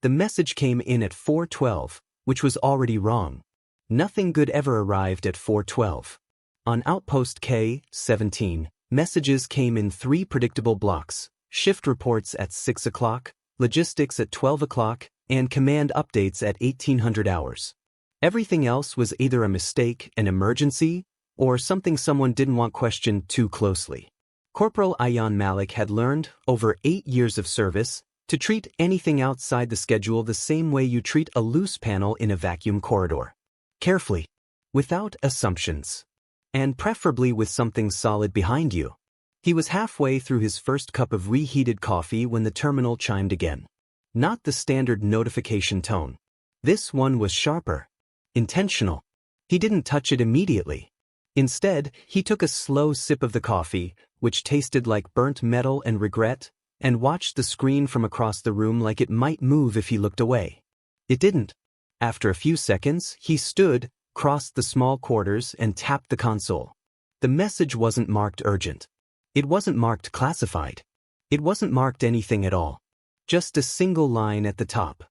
The message came in at 4:12, which was already wrong. Nothing good ever arrived at 4:12. On outpost K-17, messages came in 3 predictable blocks: shift reports at 6 o'clock, logistics at 12 o'clock, and command updates at 1800 hours. Everything else was either a mistake, an emergency, or something someone didn't want questioned too closely. Corporal Ayan Malik had learned, over 8 years of service, to treat anything outside the schedule the same way you treat a loose panel in a vacuum corridor. Carefully, without assumptions, and preferably with something solid behind you. He was halfway through his first cup of reheated coffee when the terminal chimed again. Not the standard notification tone. This one was sharper. Intentional. He didn't touch it immediately. Instead, he took a slow sip of the coffee, which tasted like burnt metal and regret, and watched the screen from across the room like it might move if he looked away. It didn't. After a few seconds, he stood, crossed the small quarters, and tapped the console. The message wasn't marked urgent. It wasn't marked classified. It wasn't marked anything at all. Just a single line at the top.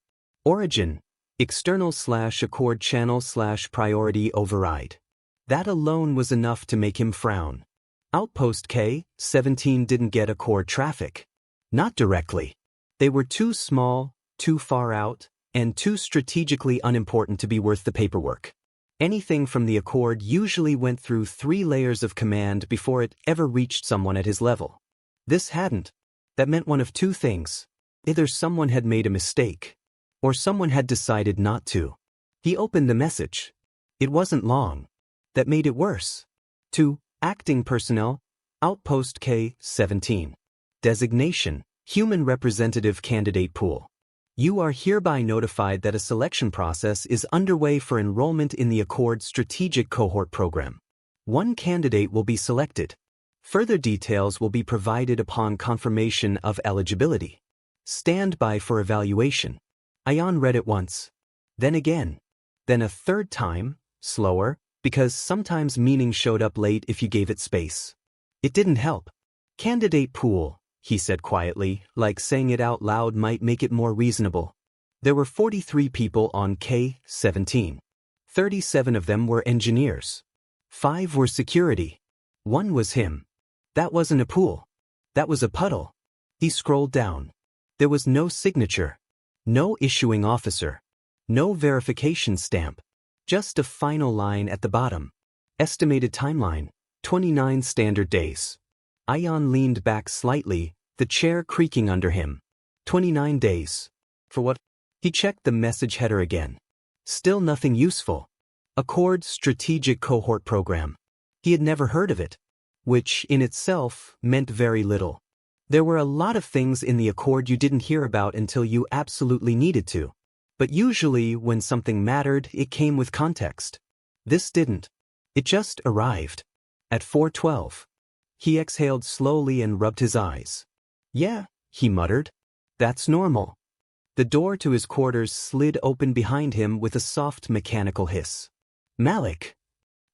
Origin, external/accord channel/priority override. That alone was enough to make him frown. Outpost K-17 didn't get Accord traffic. Not directly. They were too small, too far out, and too strategically unimportant to be worth the paperwork. Anything from the Accord usually went through 3 layers of command before it ever reached someone at his level. This hadn't. That meant one of 2 things. Either someone had made a mistake, or someone had decided not to. He opened the message. It wasn't long. That made it worse. To acting personnel, Outpost K-17. Designation, Human Representative Candidate Pool. You are hereby notified that a selection process is underway for enrollment in the Accord Strategic Cohort program. 1 candidate will be selected. Further details will be provided upon confirmation of eligibility. Stand by for evaluation. Ayan read it once. Then again. Then a 3rd time, slower, because sometimes meaning showed up late if you gave it space. It didn't help. Candidate pool, he said quietly, like saying it out loud might make it more reasonable. There were 43 people on K-17. 37 of them were engineers. 5 were security. 1 was him. That wasn't a pool. That was a puddle. He scrolled down. There was no signature. No issuing officer. No verification stamp. Just a final line at the bottom. Estimated timeline, 29 standard days. Ayan leaned back slightly, the chair creaking under him. 29 days. For what? He checked the message header again. Still nothing useful. Accord Strategic Cohort Program. He had never heard of it. Which, in itself, meant very little. There were a lot of things in the Accord you didn't hear about until you absolutely needed to. But usually, when something mattered, it came with context. This didn't. It just arrived. At 4:12. He exhaled slowly and rubbed his eyes. Yeah, he muttered. That's normal. The door to his quarters slid open behind him with a soft mechanical hiss. Malik.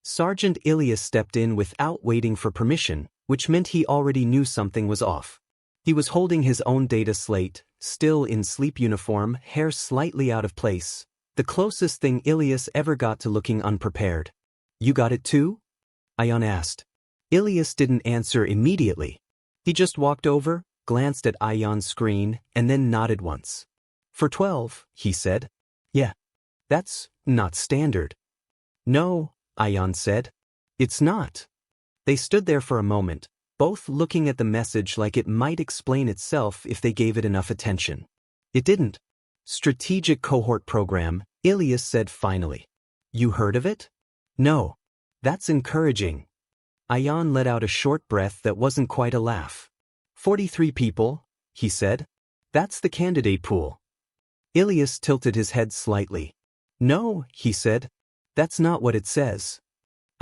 Sergeant Ilyas stepped in without waiting for permission, which meant he already knew something was off. He was holding his own data slate, still in sleep uniform, hair slightly out of place, the closest thing Ilyas ever got to looking unprepared. You got it too? Ayan asked. Ilyas didn't answer immediately. He just walked over, glanced at Ayan's screen, and then nodded once. For 12, he said. Yeah. That's not standard. No, Ayan said. It's not. They stood there for a moment, both looking at the message like it might explain itself if they gave it enough attention. It didn't. Strategic Cohort Program, Ilyas said finally. You heard of it? No. That's encouraging. Ayan let out a short breath that wasn't quite a laugh. 43 people, he said. That's the candidate pool. Ilyas tilted his head slightly. No, he said. That's not what it says.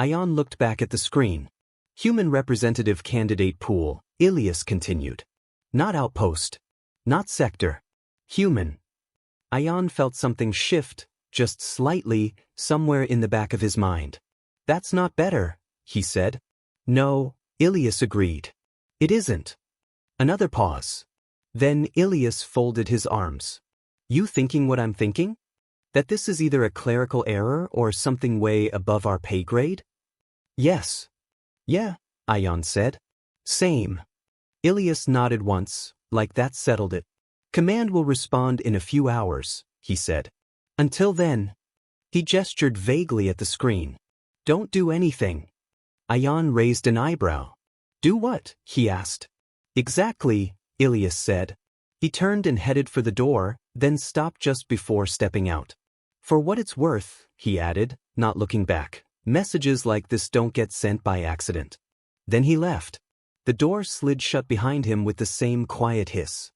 Ayan looked back at the screen. Human Representative Candidate Pool, Ilyas continued. Not outpost. Not sector. Human. Ayan felt something shift, just slightly, somewhere in the back of his mind. That's not better, he said. No, Ilyas agreed. It isn't. Another pause. Then Ilyas folded his arms. You thinking what I'm thinking? That this is either a clerical error or something way above our pay grade? Yes. Yeah, Ayan said. Same. Ilias nodded once, like that settled it. Command will respond in a few hours, he said. Until then. He gestured vaguely at the screen. Don't do anything. Ayan raised an eyebrow. Do what? He asked. Exactly, Ilias said. He turned and headed for the door, then stopped just before stepping out. For what it's worth, he added, not looking back, messages like this don't get sent by accident. Then he left. The door slid shut behind him with the same quiet hiss.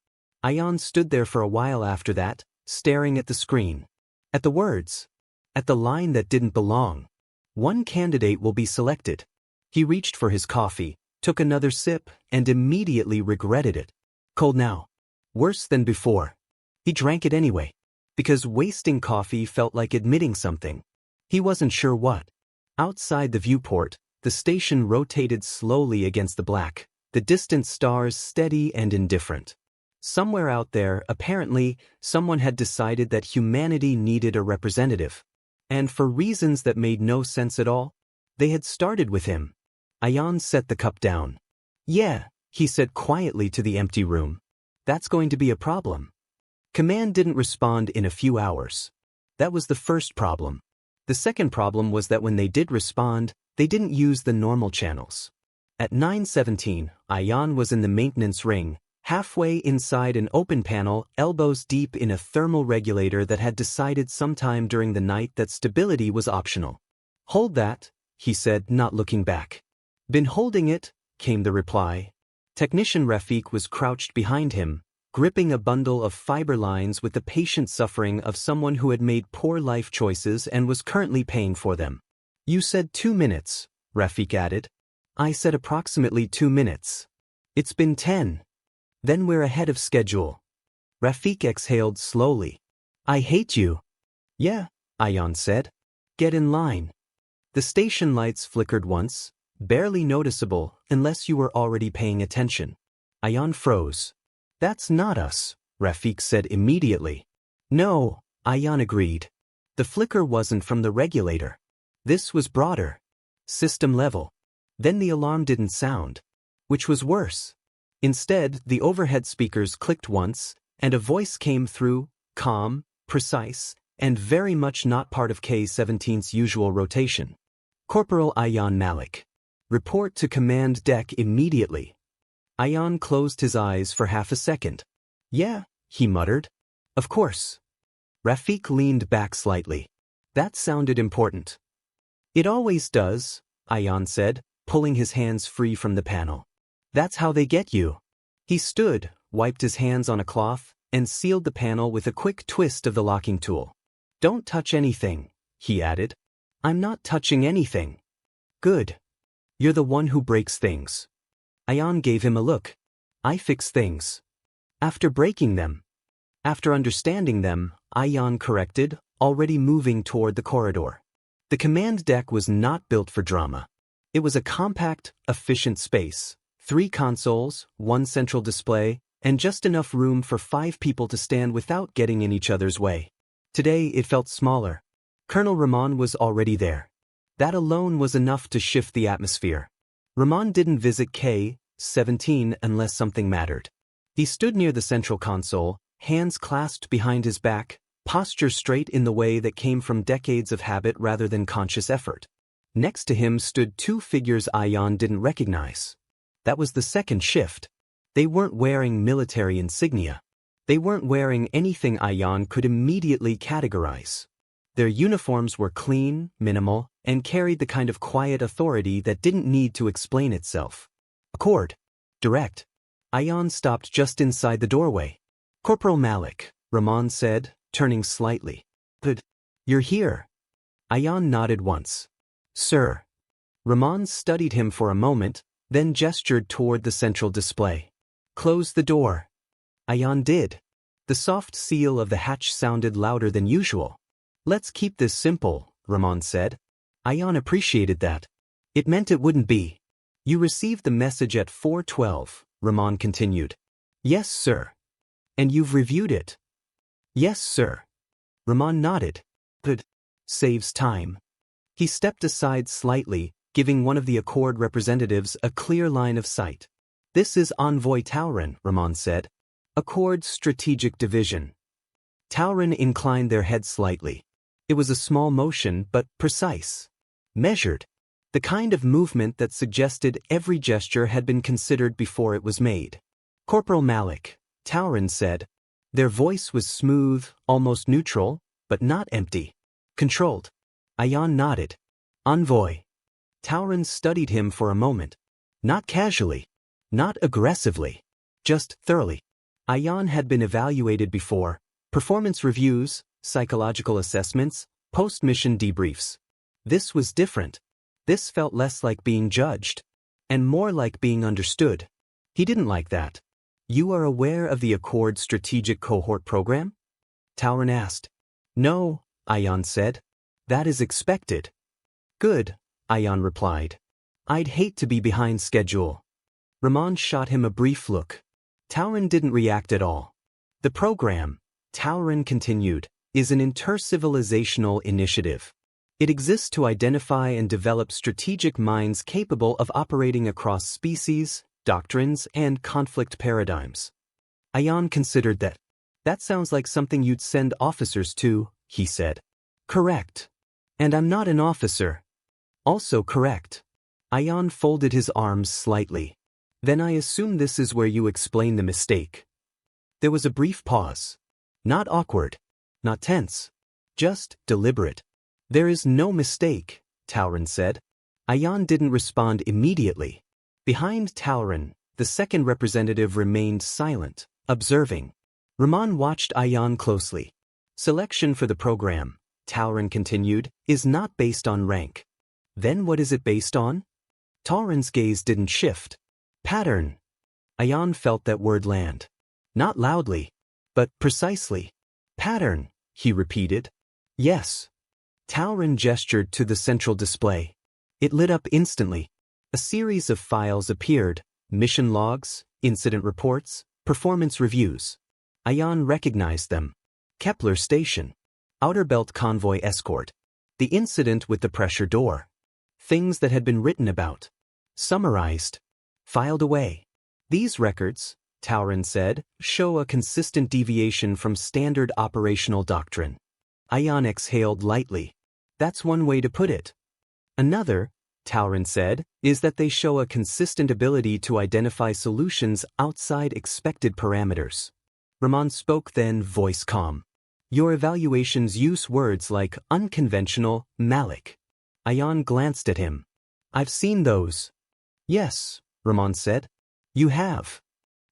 Ayan stood there for a while after that, staring at the screen. At the words. At the line that didn't belong. One candidate will be selected. He reached for his coffee, took another sip, and immediately regretted it. Cold now. Worse than before. He drank it anyway. Because wasting coffee felt like admitting something. He wasn't sure what. Outside the viewport, the station rotated slowly against the black, the distant stars steady and indifferent. Somewhere out there, apparently, someone had decided that humanity needed a representative. And for reasons that made no sense at all, they had started with him. Ayan set the cup down. Yeah, he said quietly to the empty room. That's going to be a problem. Command didn't respond in a few hours. That was the first problem. The second problem was that when they did respond, they didn't use the normal channels. At 9:17, Ayan was in the maintenance ring, halfway inside an open panel, elbows deep in a thermal regulator that had decided sometime during the night that stability was optional. Hold that, he said, not looking back. Been holding it, came the reply. Technician Rafik was crouched behind him, gripping a bundle of fiber lines with the patient suffering of someone who had made poor life choices and was currently paying for them. You said 2 minutes, Rafik added. I said approximately 2 minutes. It's been 10. Then we're ahead of schedule. Rafik exhaled slowly. I hate you. Yeah, Ayan said. Get in line. The station lights flickered once, barely noticeable unless you were already paying attention. Ayan froze. That's not us, Rafik said immediately. No, Ayan agreed. The flicker wasn't from the regulator. This was broader. System level. Then the alarm didn't sound. Which was worse. Instead, the overhead speakers clicked once, and a voice came through, calm, precise, and very much not part of K-17's usual rotation. Corporal Ayan Malik. Report to command deck immediately. Ayan closed his eyes for half a second. Yeah, he muttered. Of course. Rafik leaned back slightly. That sounded important. It always does, Ayan said, pulling his hands free from the panel. That's how they get you. He stood, wiped his hands on a cloth, and sealed the panel with a quick twist of the locking tool. Don't touch anything, he added. I'm not touching anything. Good. You're the one who breaks things. Ayan gave him a look. I fix things. After breaking them. After understanding them, Ayan corrected, already moving toward the corridor. The command deck was not built for drama. It was a compact, efficient space. 3 consoles, 1 central display, and just enough room for 5 people to stand without getting in each other's way. Today it felt smaller. Colonel Rahman was already there. That alone was enough to shift the atmosphere. Rahman didn't visit K-17 unless something mattered. He stood near the central console, hands clasped behind his back, posture straight in the way that came from decades of habit rather than conscious effort. Next to him stood 2 figures Ayan didn't recognize. That was the second shift. They weren't wearing military insignia. They weren't wearing anything Ayan could immediately categorize. Their uniforms were clean, minimal, and carried the kind of quiet authority that didn't need to explain itself. Accord. Direct. Ayan stopped just inside the doorway. Corporal Malik, Rahman said, turning slightly. But you're here. Ayan nodded once. Sir. Rahman studied him for a moment, then gestured toward the central display. Close the door. Ayan did. The soft seal of the hatch sounded louder than usual. Let's keep this simple, Rahman said. Ayan appreciated that. It meant it wouldn't be. You received the message at 4:12, Rahman continued. Yes, sir. And you've reviewed it. Yes, sir. Rahman nodded. Good. Saves time. He stepped aside slightly, giving one of the Accord representatives a clear line of sight. This is Envoy Tauren, Rahman said. Accord's Strategic Division. Tauren inclined their head slightly. It was a small motion, but precise. Measured. The kind of movement that suggested every gesture had been considered before it was made. Corporal Malik, Tauren said. Their voice was smooth, almost neutral, but not empty. Controlled. Ayan nodded. Envoy. Tauren studied him for a moment. Not casually. Not aggressively. Just thoroughly. Ayan had been evaluated before. Performance reviews, psychological assessments, post-mission debriefs. This was different. This felt less like being judged, and more like being understood. He didn't like that. You are aware of the Accord Strategic Cohort program? Tauren asked. No, Ayan said. That is expected. Good, Ayan replied. I'd hate to be behind schedule. Rahman shot him a brief look. Tauren didn't react at all. The program, Tauren continued, is an intercivilizational initiative. It exists to identify and develop strategic minds capable of operating across species, doctrines, and conflict paradigms. Ayan considered that. That sounds like something you'd send officers to, he said. Correct. And I'm not an officer. Also correct. Ayan folded his arms slightly. Then I assume this is where you explain the mistake. There was a brief pause. Not awkward. Not tense. Just deliberate. There is no mistake, Tauren said. Ayan didn't respond immediately. Behind Tauren, the second representative remained silent, observing. Rahman watched Ayan closely. Selection for the program, Tauren continued, is not based on rank. Then what is it based on? Tauren's gaze didn't shift. Pattern. Ayan felt that word land. Not loudly, but precisely. Pattern, he repeated. Yes. Tauren gestured to the central display. It lit up instantly. A series of files appeared, mission logs, incident reports, performance reviews. Ayan recognized them. Kepler Station. Outer Belt Convoy Escort. The incident with the pressure door. Things that had been written about. Summarized. Filed away. These records, Tauren said, show a consistent deviation from standard operational doctrine. Ayan exhaled lightly. That's one way to put it. Another, Tauren said, is that they show a consistent ability to identify solutions outside expected parameters. Rahman spoke then, voice calm. Your evaluations use words like unconventional, Malik. Ayan glanced at him. I've seen those. Yes, Rahman said. You have.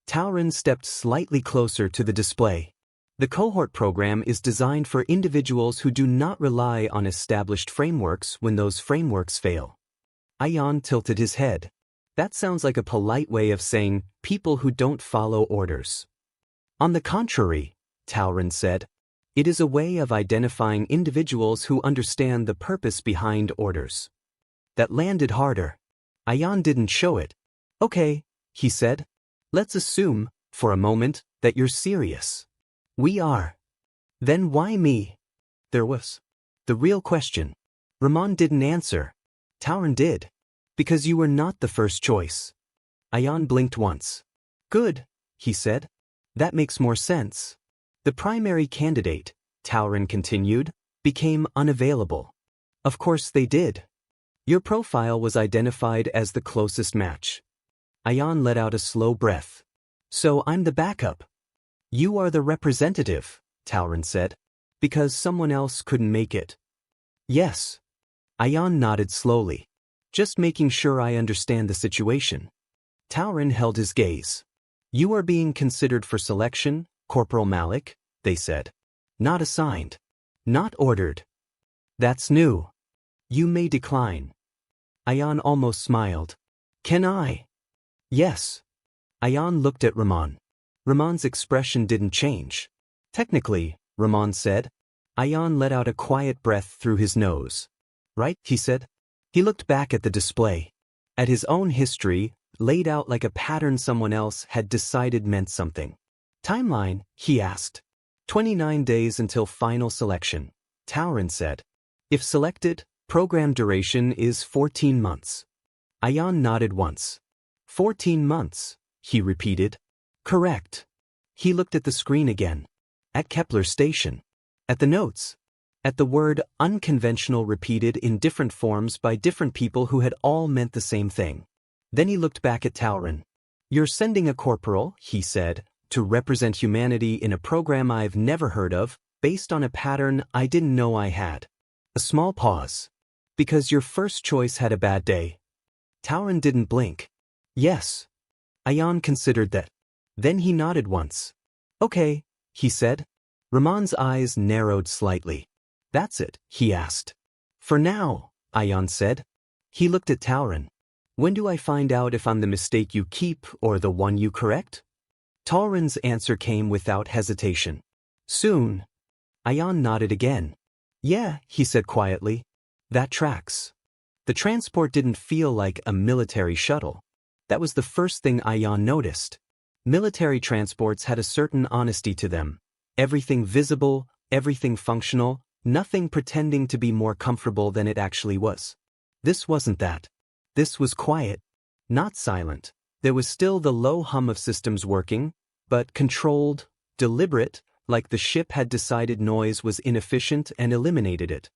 Tauren stepped slightly closer to the display. The cohort program is designed for individuals who do not rely on established frameworks when those frameworks fail. Ayan tilted his head. That sounds like a polite way of saying people who don't follow orders. On the contrary, Tauren said, it is a way of identifying individuals who understand the purpose behind orders. That landed harder. Ayan didn't show it. Okay, he said. Let's assume, for a moment, that you're serious. We are. Then why me? There was. The real question. Rahman didn't answer. Tauren did. Because you were not the first choice. Ayan blinked once. Good, he said. That makes more sense. The primary candidate, Tauren continued, became unavailable. Of course they did. Your profile was identified as the closest match. Ayan let out a slow breath. So I'm the backup. You are the representative, Tauren said, because someone else couldn't make it. Yes. Ayan nodded slowly. Just making sure I understand the situation. Tauren held his gaze. You are being considered for selection, Corporal Malik, they said. Not assigned. Not ordered. That's new. You may decline. Ayan almost smiled. Can I? Yes. Ayan looked at Rahman. Rahman's expression didn't change. Technically, Rahman said. Ayan let out a quiet breath through his nose. Right, he said. He looked back at the display. At his own history, laid out like a pattern someone else had decided meant something. Timeline, he asked. 29 days until final selection, Tauren said. If selected, program duration is 14 months. Ayan nodded once. 14 months, he repeated. Correct. He looked at the screen again. At Kepler Station. At the notes. At the word unconventional repeated in different forms by different people who had all meant the same thing. Then he looked back at Tauren. You're sending a corporal, he said, to represent humanity in a program I've never heard of, based on a pattern I didn't know I had. A small pause. Because your first choice had a bad day. Tauren didn't blink. Yes. Ayan considered that. Then he nodded once. Okay, he said. Ramon's eyes narrowed slightly. That's it, he asked. For now, Ayan said. He looked at Tauren. When do I find out if I'm the mistake you keep or the one you correct? Tauren's answer came without hesitation. Soon. Ayan nodded again. Yeah, he said quietly. That tracks. The transport didn't feel like a military shuttle. That was the first thing Ayan noticed. Military transports had a certain honesty to them. Everything visible, everything functional, nothing pretending to be more comfortable than it actually was. This wasn't that. This was quiet. Not silent. There was still the low hum of systems working, but controlled, deliberate, like the ship had decided noise was inefficient and eliminated it.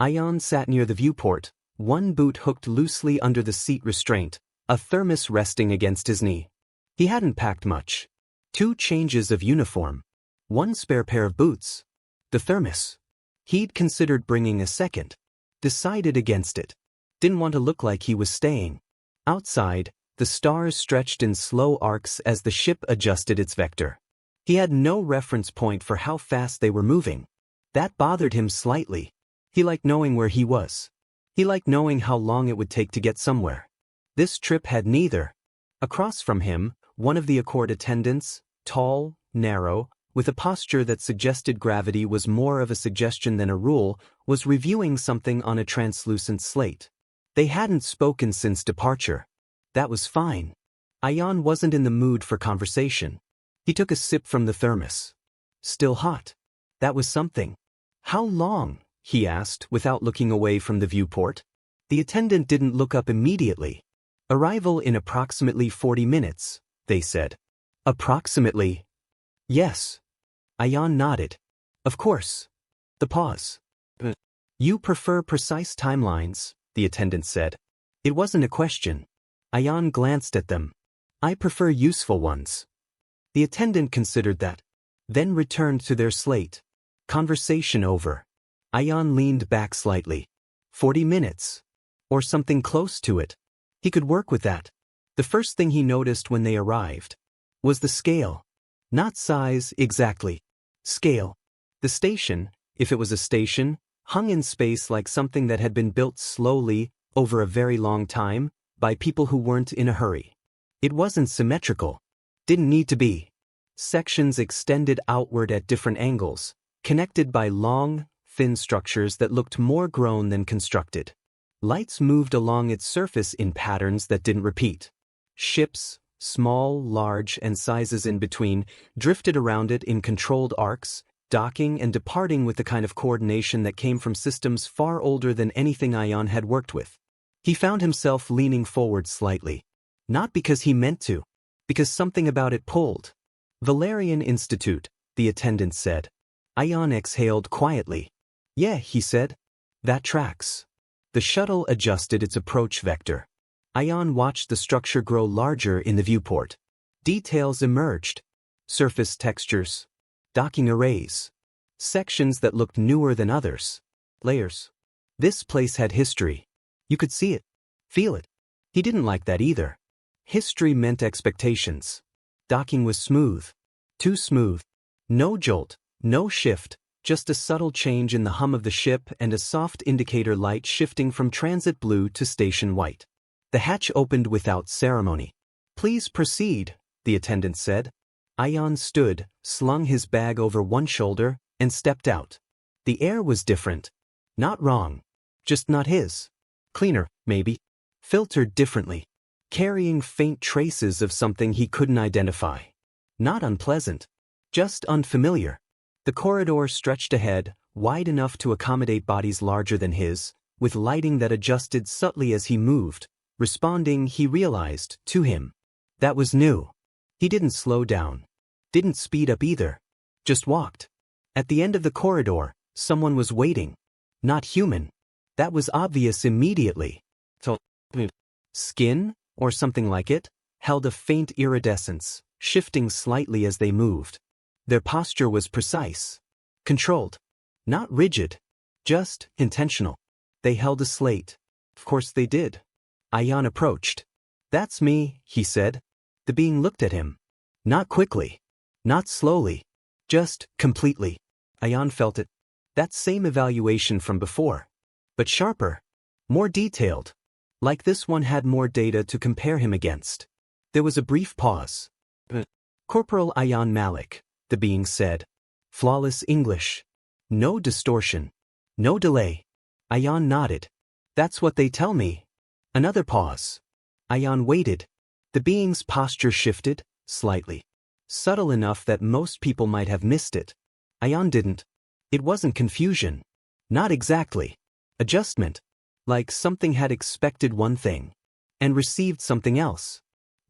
Ayan sat near the viewport, one boot hooked loosely under the seat restraint, a thermos resting against his knee. He hadn't packed much. 2 changes of uniform. 1 spare pair of boots. The thermos. He'd considered bringing a second. Decided against it. Didn't want to look like he was staying. Outside, the stars stretched in slow arcs as the ship adjusted its vector. He had no reference point for how fast they were moving. That bothered him slightly. He liked knowing where he was. He liked knowing how long it would take to get somewhere. This trip had neither. Across from him, one of the Accord attendants, tall, narrow, with a posture that suggested gravity was more of a suggestion than a rule, was reviewing something on a translucent slate. They hadn't spoken since departure. That was fine. Ayan wasn't in the mood for conversation. He took a sip from the thermos. Still hot. That was something. How long? He asked, without looking away from the viewport. The attendant didn't look up immediately. Arrival in approximately 40 minutes, they said. Approximately. Yes. Ayan nodded. Of course. The pause. You prefer precise timelines, the attendant said. It wasn't a question. Ayan glanced at them. I prefer useful ones. The attendant considered that. Then returned to their slate. Conversation over. Ayan leaned back slightly. 40 minutes. Or something close to it. He could work with that. The first thing he noticed when they arrived was the scale. Not size, exactly. Scale. The station, if it was a station, hung in space like something that had been built slowly, over a very long time, by people who weren't in a hurry. It wasn't symmetrical. Didn't need to be. Sections extended outward at different angles, connected by long, thin structures that looked more grown than constructed. Lights moved along its surface in patterns that didn't repeat. Ships, small, large, and sizes in between, drifted around it in controlled arcs, docking and departing with the kind of coordination that came from systems far older than anything Ayan had worked with. He found himself leaning forward slightly. Not because he meant to, because something about it pulled. Valerian Institute, the attendant said. Ayan exhaled quietly. Yeah, he said. That tracks. The shuttle adjusted its approach vector. Ayan watched the structure grow larger in the viewport. Details emerged. Surface textures. Docking arrays. Sections that looked newer than others. Layers. This place had history. You could see it. Feel it. He didn't like that either. History meant expectations. Docking was smooth. Too smooth. No jolt, no shift, just a subtle change in the hum of the ship and a soft indicator light shifting from transit blue to station white. The hatch opened without ceremony. Please proceed, the attendant said. Ayan stood, slung his bag over one shoulder, and stepped out. The air was different. Not wrong. Just not his. Cleaner, maybe. Filtered differently. Carrying faint traces of something he couldn't identify. Not unpleasant. Just unfamiliar. The corridor stretched ahead, wide enough to accommodate bodies larger than his, with lighting that adjusted subtly as he moved, responding, he realized, to him. That was new. He didn't slow down. Didn't speed up either. Just walked. At the end of the corridor, someone was waiting. Not human. That was obvious immediately. Skin, or something like it, held a faint iridescence, shifting slightly as they moved. Their posture was precise. Controlled. Not rigid. Just intentional. They held a slate. Of course they did. Ayan approached. That's me, he said. The being looked at him. Not quickly. Not slowly. Just completely. Ayan felt it. That same evaluation from before. But sharper. More detailed. Like this one had more data to compare him against. There was a brief pause. Corporal Ayan Malik, the being said. Flawless English. No distortion. No delay. Ayan nodded. That's what they tell me. Another pause. Ayan waited. The being's posture shifted, slightly. Subtle enough that most people might have missed it. Ayan didn't. It wasn't confusion. Not exactly. Adjustment. Like something had expected one thing. And received something else.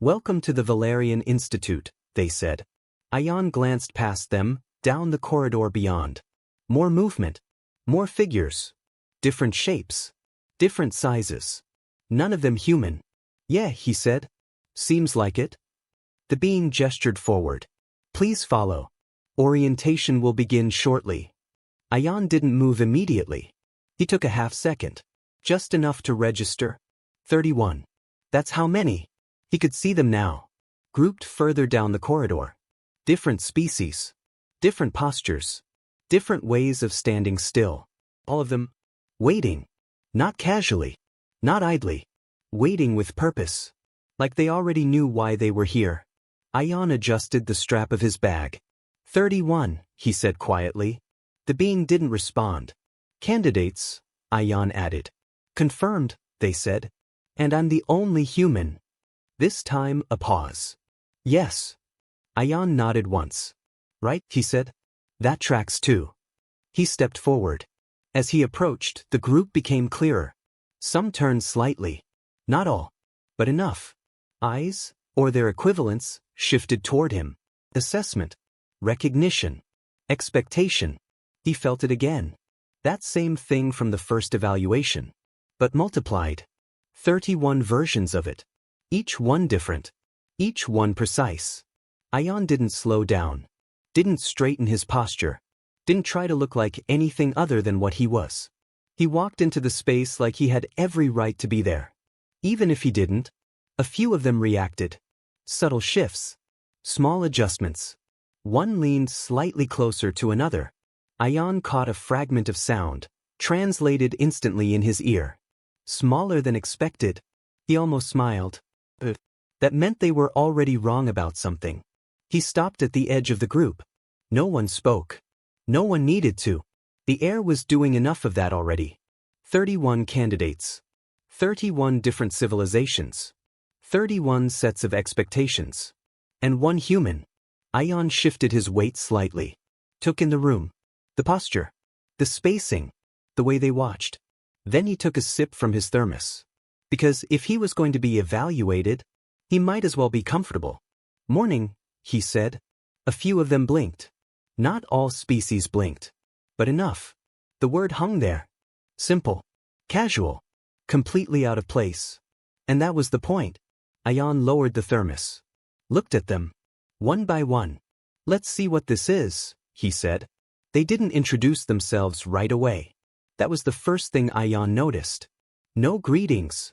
Welcome to the Valerian Institute, they said. Ayan glanced past them, down the corridor beyond. More movement. More figures. Different shapes. Different sizes. None of them human. Yeah, he said. Seems like it. The being gestured forward. Please follow. Orientation will begin shortly. Ayan didn't move immediately. He took a half-second. Just enough to register. 31. That's how many. He could see them now. Grouped further down the corridor. Different species. Different postures. Different ways of standing still. All of them. Waiting. Not casually. Not idly. Waiting with purpose. Like they already knew why they were here. Ayan adjusted the strap of his bag. 31, he said quietly. The being didn't respond. Candidates, Ayan added. Confirmed, they said. And I'm the only human. This time a pause. Yes. Ayan nodded once. Right, he said. That tracks too. He stepped forward. As he approached, the group became clearer. Some turned slightly. Not all. But enough. Eyes, or their equivalents, shifted toward him. Assessment. Recognition. Expectation. He felt it again. That same thing from the first evaluation. But multiplied. 31 versions of it. Each one different. Each one precise. Ayan didn't slow down. Didn't straighten his posture. Didn't try to look like anything other than what he was. He walked into the space like he had every right to be there. Even if he didn't, a few of them reacted. Subtle shifts. Small adjustments. One leaned slightly closer to another. Ayan caught a fragment of sound, translated instantly in his ear. Smaller than expected. He almost smiled. That meant they were already wrong about something. He stopped at the edge of the group. No one spoke. No one needed to. The air was doing enough of that already. 31 candidates. 31 different civilizations. 31 sets of expectations. And one human. Ayan shifted his weight slightly. Took in the room. The posture. The spacing. The way they watched. Then he took a sip from his thermos. Because if he was going to be evaluated, he might as well be comfortable. Morning, he said. A few of them blinked. Not all species blinked. But enough. The word hung there. Simple. Casual. Completely out of place. And that was the point. Ayan lowered the thermos. Looked at them. One by one. Let's see what this is, he said. They didn't introduce themselves right away. That was the first thing Ayan noticed. No greetings.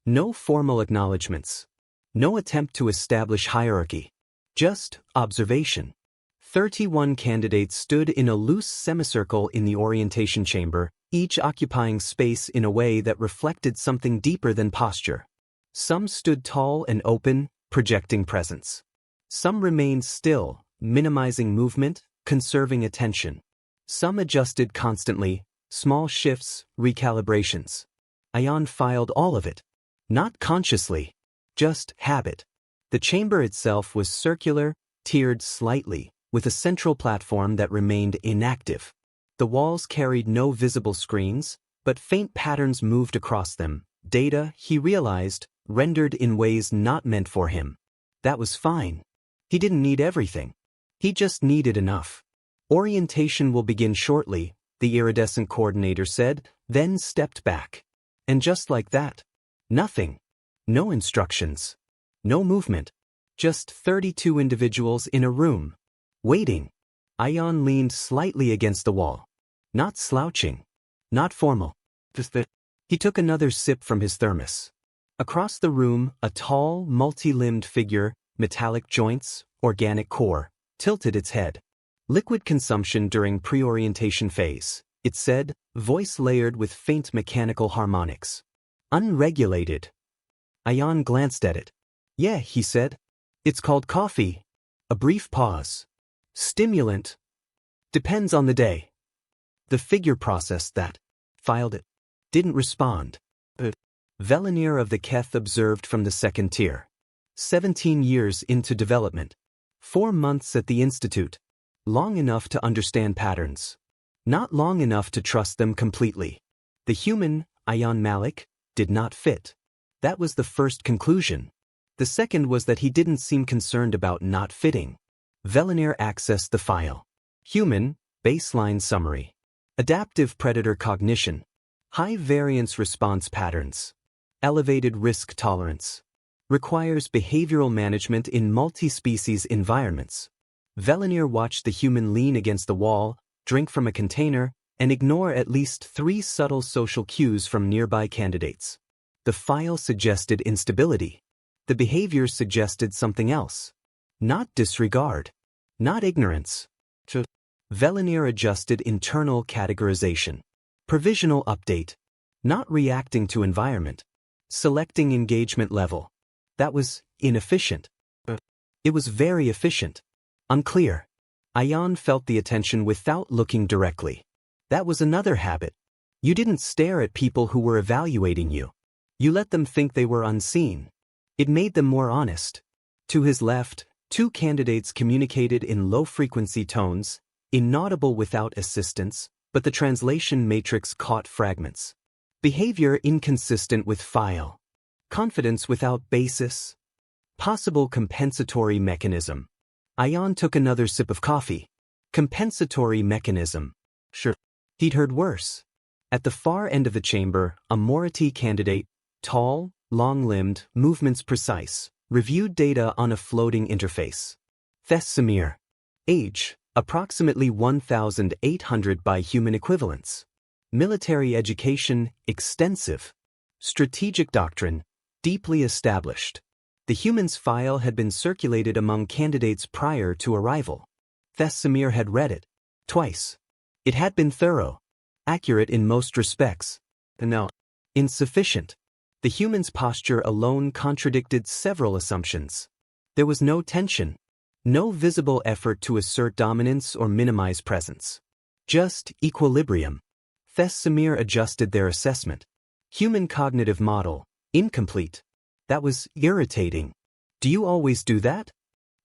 No formal acknowledgements. No attempt to establish hierarchy. Just observation. 31 candidates stood in a loose semicircle in the orientation chamber, each occupying space in a way that reflected something deeper than posture. Some stood tall and open, projecting presence. Some remained still, minimizing movement, conserving attention. Some adjusted constantly, small shifts, recalibrations. Ayan filed all of it. Not consciously. Just habit. The chamber itself was circular, tiered slightly, with a central platform that remained inactive. The walls carried no visible screens, but faint patterns moved across them, data, he realized, rendered in ways not meant for him. That was fine. He didn't need everything. He just needed enough. Orientation will begin shortly, the iridescent coordinator said, then stepped back. And just like that, nothing. No instructions. No movement. Just 32 individuals in a room. Waiting. Ayan leaned slightly against the wall. Not slouching. Not formal. Just that. He took another sip from his thermos. Across the room, a tall, multi-limbed figure, metallic joints, organic core, tilted its head. Liquid consumption during pre-orientation phase, it said, voice layered with faint mechanical harmonics. Unregulated. Ayan glanced at it. Yeah, he said. It's called coffee. A brief pause. Stimulant. Depends on the day. The figure processed that. Filed it. Didn't respond. Velinir of the Keth observed from the second tier. 17 years into development. 4 months at the Institute. Long enough to understand patterns. Not long enough to trust them completely. The human, Ayan Malik, did not fit. That was the first conclusion. The second was that he didn't seem concerned about not fitting. Velinir accessed the file. Human, baseline summary. Adaptive predator cognition. High variance response patterns. Elevated risk tolerance. Requires behavioral management in multi-species environments. Velinir watched the human lean against the wall, drink from a container, and ignore at least 3 subtle social cues from nearby candidates. The file suggested instability. The behavior suggested something else. Not disregard. Not ignorance. Velinir adjusted internal categorization. Provisional update. Not reacting to environment. Selecting engagement level. That was inefficient. It was very efficient. Unclear. Ayan felt the attention without looking directly. That was another habit. You didn't stare at people who were evaluating you. You let them think they were unseen. It made them more honest. To his left, 2 candidates communicated in low-frequency tones, inaudible without assistance, but the translation matrix caught fragments. Behavior inconsistent with file. Confidence without basis. Possible compensatory mechanism. Ayan took another sip of coffee. Compensatory mechanism. Sure. He'd heard worse. At the far end of the chamber, a Mority candidate, tall, long-limbed, movements precise, reviewed data on a floating interface. Samir. Age, approximately 1,800 by human equivalents. Military education, extensive. Strategic doctrine, deeply established. The human's file had been circulated among candidates prior to arrival. Samir had read it. Twice. It had been thorough. Accurate in most respects. No. Insufficient. The human's posture alone contradicted several assumptions. There was no tension. No visible effort to assert dominance or minimize presence. Just equilibrium. Samir adjusted their assessment. Human cognitive model, incomplete. That was irritating. Do you always do that?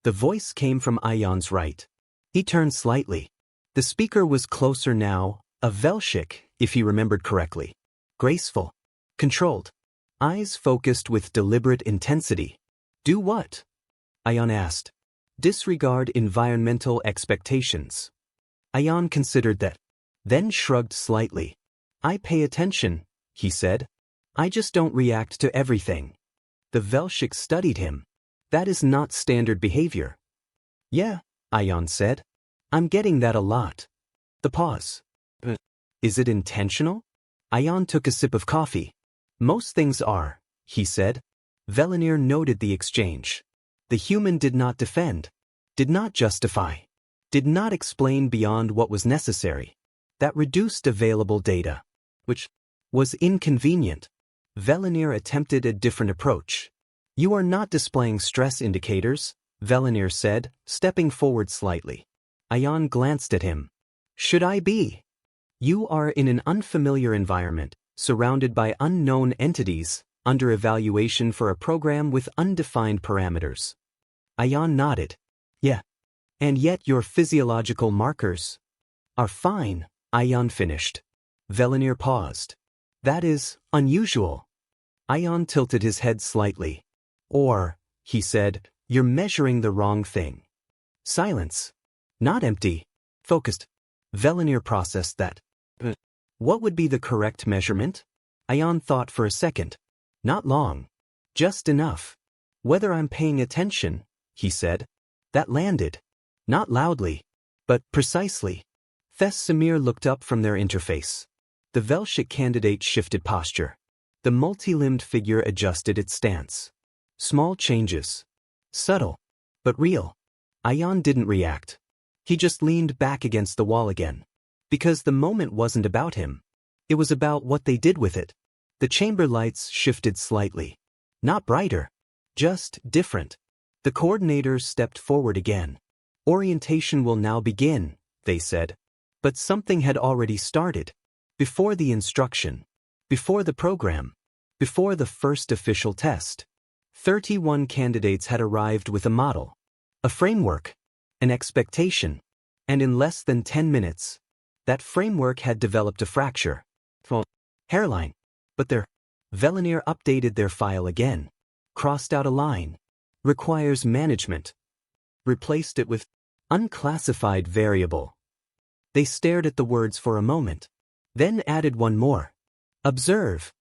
The voice came from Ayan's right. He turned slightly. The speaker was closer now, a Velshik, if he remembered correctly. Graceful. Controlled. Eyes focused with deliberate intensity. Do what? Ayan asked. Disregard environmental expectations. Ayan considered that. Then shrugged slightly. I pay attention, he said. I just don't react to everything. The Velshik studied him. That is not standard behavior. Yeah, Ayan said. I'm getting that a lot. The pause. Is it intentional? Ayan took a sip of coffee. Most things are, he said. Velinir noted the exchange. The human did not defend, did not justify, did not explain beyond what was necessary. That reduced available data, which was inconvenient. Velinir attempted a different approach. You are not displaying stress indicators, Velinir said, stepping forward slightly. Ayan glanced at him. Should I be? You are in an unfamiliar environment, surrounded by unknown entities, under evaluation for a program with undefined parameters. Ayan nodded. Yeah. And yet your physiological markers are fine, Ayan finished. Velinir paused. That is unusual. Ayan tilted his head slightly. Or, he said, you're measuring the wrong thing. Silence. Not empty. Focused. Velinir processed that. What would be the correct measurement? Ayan thought for a second. Not long. Just enough. Whether I'm paying attention, he said. That landed. Not loudly, but precisely. Thes Samir looked up from their interface. The Velshik candidate shifted posture. The multi-limbed figure adjusted its stance. Small changes. Subtle, but real. Ayan didn't react. He just leaned back against the wall again. Because the moment wasn't about him. It was about what they did with it. The chamber lights shifted slightly. Not brighter. Just different. The coordinators stepped forward again. Orientation will now begin, they said. But something had already started. Before the instruction. Before the program. Before the first official test. 31 candidates had arrived with a model. A framework. An expectation. And in less than 10 minutes, that framework had developed a fracture. Hairline. But Velinir updated their file again. Crossed out a line. Requires management. Replaced it with unclassified variable. They stared at the words for a moment. Then added one more. Observe.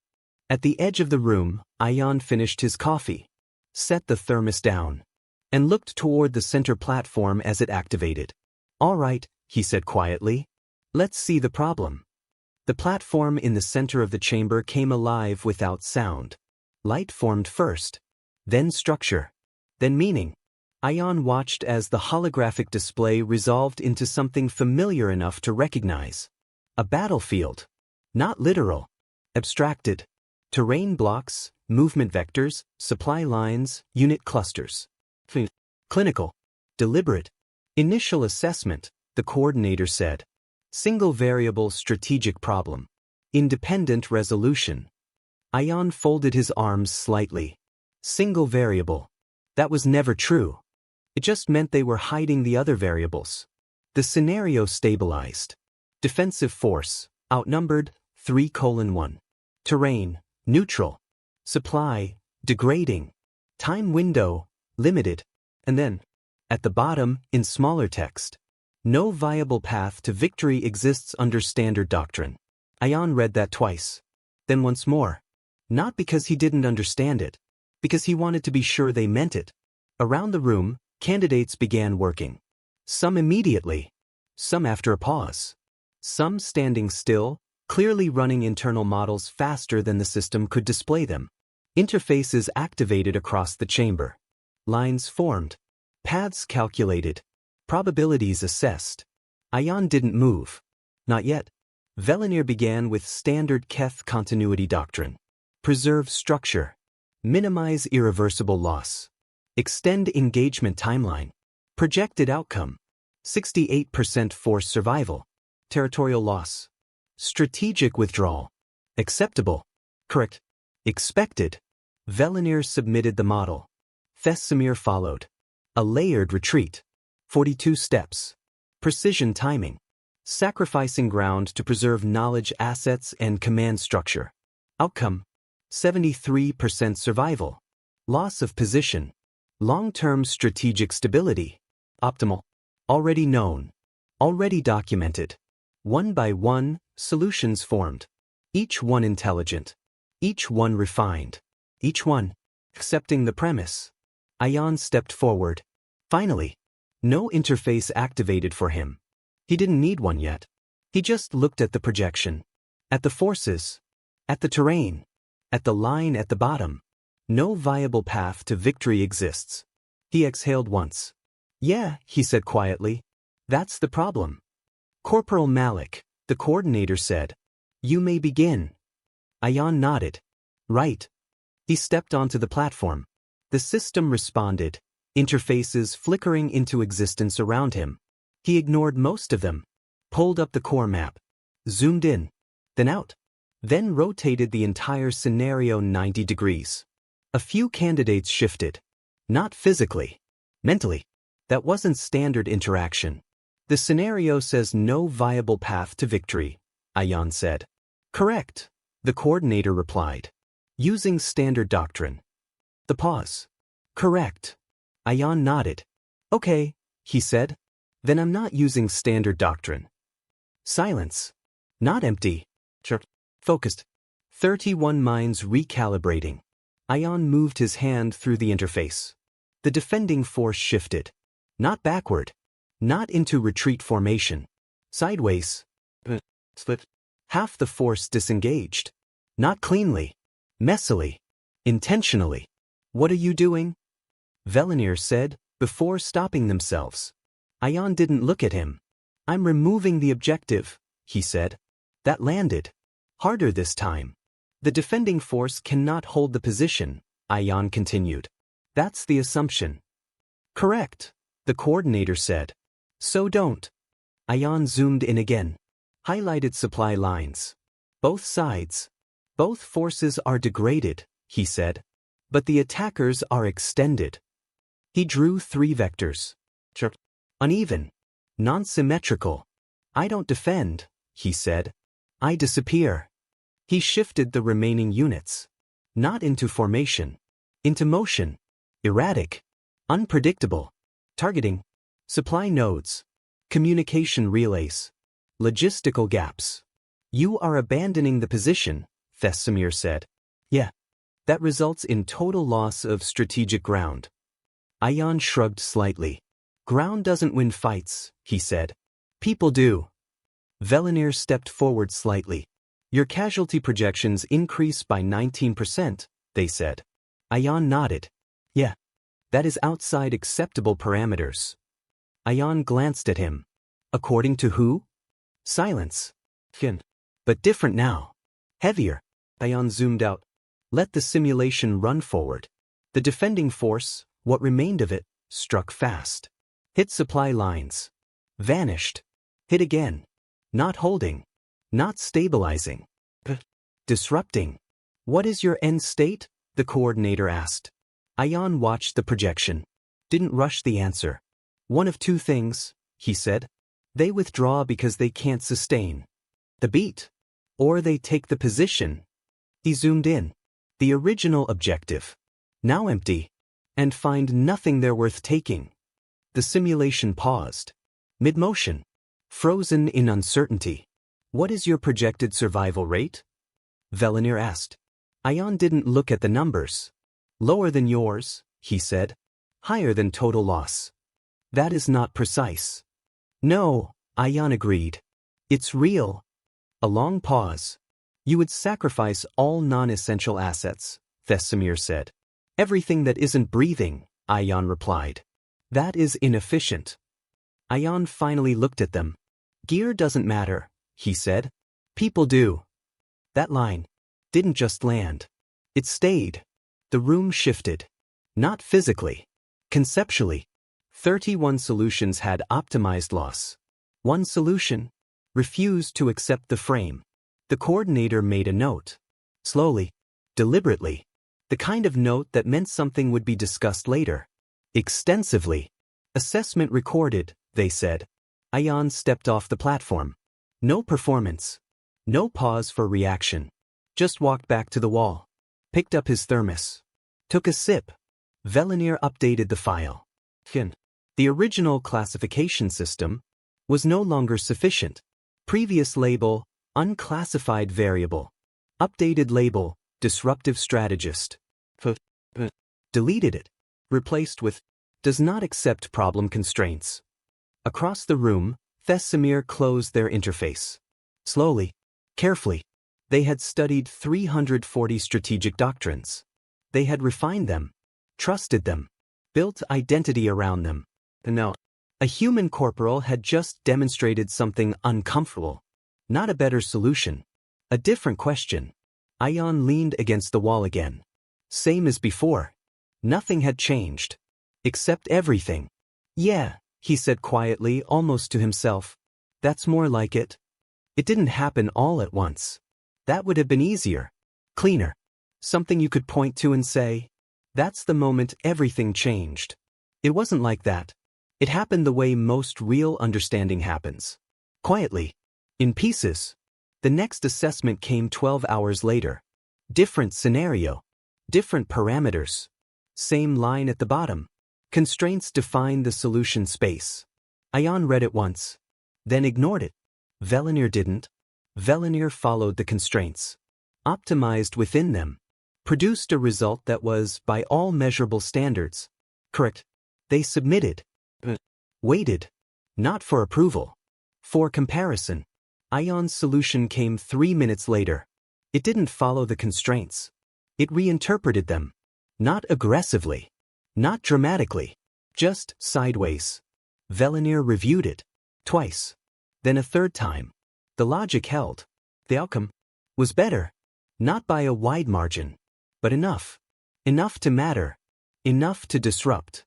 At the edge of the room, Ayan finished his coffee. Set the thermos down. And looked toward the center platform as it activated. All right, he said quietly. Let's see the problem. The platform in the center of the chamber came alive without sound. Light formed first. Then structure. Then meaning. Ayan watched as the holographic display resolved into something familiar enough to recognize. A battlefield. Not literal. Abstracted. Terrain blocks, movement vectors, supply lines, unit clusters. Clinical. Deliberate. Initial assessment, the coordinator said. Single variable strategic problem. Independent resolution. Ayan folded his arms slightly. Single variable. That was never true. It just meant they were hiding the other variables. The scenario stabilized. Defensive force, outnumbered, 3:1. Terrain, neutral. Supply, degrading. Time window, limited. And then, at the bottom, in smaller text, no viable path to victory exists under standard doctrine. Ayan read that twice. Then once more. Not because he didn't understand it. Because he wanted to be sure they meant it. Around the room, candidates began working. Some immediately. Some after a pause. Some standing still, clearly running internal models faster than the system could display them. Interfaces activated across the chamber. Lines formed. Paths calculated. Probabilities assessed. Ayan didn't move. Not yet. Velinir began with standard Keth continuity doctrine. Preserve structure. Minimize irreversible loss. Extend engagement timeline. Projected outcome. 68% force survival. Territorial loss. Strategic withdrawal. Acceptable. Correct. Expected. Velinir submitted the model. Thes Samir followed. A layered retreat. 42 steps. Precision timing. Sacrificing ground to preserve knowledge assets and command structure. Outcome. 73% survival. Loss of position. Long-term strategic stability. Optimal. Already known. Already documented. One by one, solutions formed. Each one intelligent. Each one refined. Each one accepting the premise. Ayan stepped forward. Finally. No interface activated for him. He didn't need one yet. He just looked at the projection. At the forces. At the terrain. At the line at the bottom. No viable path to victory exists. He exhaled once. Yeah, he said quietly. That's the problem. Corporal Malik, the coordinator said. You may begin. Ayan nodded. Right. He stepped onto the platform. The system responded, interfaces flickering into existence around him. He ignored most of them. Pulled up the core map. Zoomed in. Then out. Then rotated the entire scenario 90 degrees. A few candidates shifted. Not physically. Mentally. That wasn't standard interaction. The scenario says no viable path to victory, Ayan said. Correct, the coordinator replied. Using standard doctrine. The pause. Correct. Ayan nodded. Okay, he said. Then I'm not using standard doctrine. Silence. Not empty. Sure. Focused. 31 minds recalibrating. Ayan moved his hand through the interface. The defending force shifted. Not backward. Not into retreat formation. Sideways. Split. Half the force disengaged. Not cleanly. Messily. Intentionally. What are you doing? Velinir said, before stopping themselves. Ayan didn't look at him. I'm removing the objective, he said. That landed. Harder this time. The defending force cannot hold the position, Ayan continued. That's the assumption. Correct, the coordinator said. So don't. Ayan zoomed in again. Highlighted supply lines. Both sides. Both forces are degraded, he said. But the attackers are extended. He drew 3 vectors. Uneven. Non-symmetrical. I don't defend, he said. I disappear. He shifted the remaining units. Not into formation. Into motion. Erratic. Unpredictable. Targeting. Supply nodes. Communication relays. Logistical gaps. You are abandoning the position, Thesamir said. Yeah. That results in total loss of strategic ground. Ayan shrugged slightly. Ground doesn't win fights, he said. People do. Velinir stepped forward slightly. Your casualty projections increase by 19%, they said. Ayan nodded. Yeah. That is outside acceptable parameters. Ayan glanced at him. According to who? Silence. But different now. Heavier. Ayan zoomed out. Let the simulation run forward. The defending force, what remained of it, struck fast. Hit supply lines. Vanished. Hit again. Not holding. Not stabilizing. Disrupting. What is your end state? The coordinator asked. Ayan watched the projection. Didn't rush the answer. One of 2 things, he said. They withdraw because they can't sustain the beat. Or they take the position. He zoomed in. The original objective. Now empty. And find nothing there worth taking. The simulation paused. Mid-motion. Frozen in uncertainty. What is your projected survival rate? Velinir asked. Ayan didn't look at the numbers. Lower than yours, he said. Higher than total loss. That is not precise. No, Ayan agreed. It's real. A long pause. You would sacrifice all non-essential assets, Thesamir said. Everything that isn't breathing, Ayan replied. That is inefficient. Ayan finally looked at them. Gear doesn't matter, he said. People do. That line didn't just land. It stayed. The room shifted. Not physically. Conceptually. 31 solutions had optimized loss. One solution refused to accept the frame. The coordinator made a note. Slowly. Deliberately. The kind of note that meant something would be discussed later. Extensively. Assessment recorded, they said. Ayan stepped off the platform. No performance. No pause for reaction. Just walked back to the wall. Picked up his thermos. Took a sip. Velinir updated the file. The original classification system was no longer sufficient. Previous label, unclassified variable. Updated label, disruptive strategist. Deleted it. Replaced with, does not accept problem constraints. Across the room, Thesamir closed their interface. Slowly, carefully. They had studied 340 strategic doctrines. They had refined them, trusted them, built identity around them. And now, a human corporal had just demonstrated something uncomfortable. Not a better solution. A different question. Ayan leaned against the wall again. Same as before. Nothing had changed. Except everything. Yeah, he said quietly, almost to himself. That's more like it. It didn't happen all at once. That would have been easier. Cleaner. Something you could point to and say, that's the moment everything changed. It wasn't like that. It happened the way most real understanding happens. Quietly. In pieces. The next assessment came 12 hours later. Different scenario. Different parameters. Same line at the bottom. Constraints define the solution space. Ayan read it once. Then ignored it. Velinir didn't. Velinir followed the constraints. Optimized within them. Produced a result that was, by all measurable standards, correct. They submitted. Waited. Not for approval. For comparison. Ayan's solution came 3 minutes later. It didn't follow the constraints. It reinterpreted them. Not aggressively. Not dramatically. Just sideways. Velinir reviewed it. Twice. Then a third time. The logic held. The outcome was better. Not by a wide margin. But enough. Enough to matter. Enough to disrupt.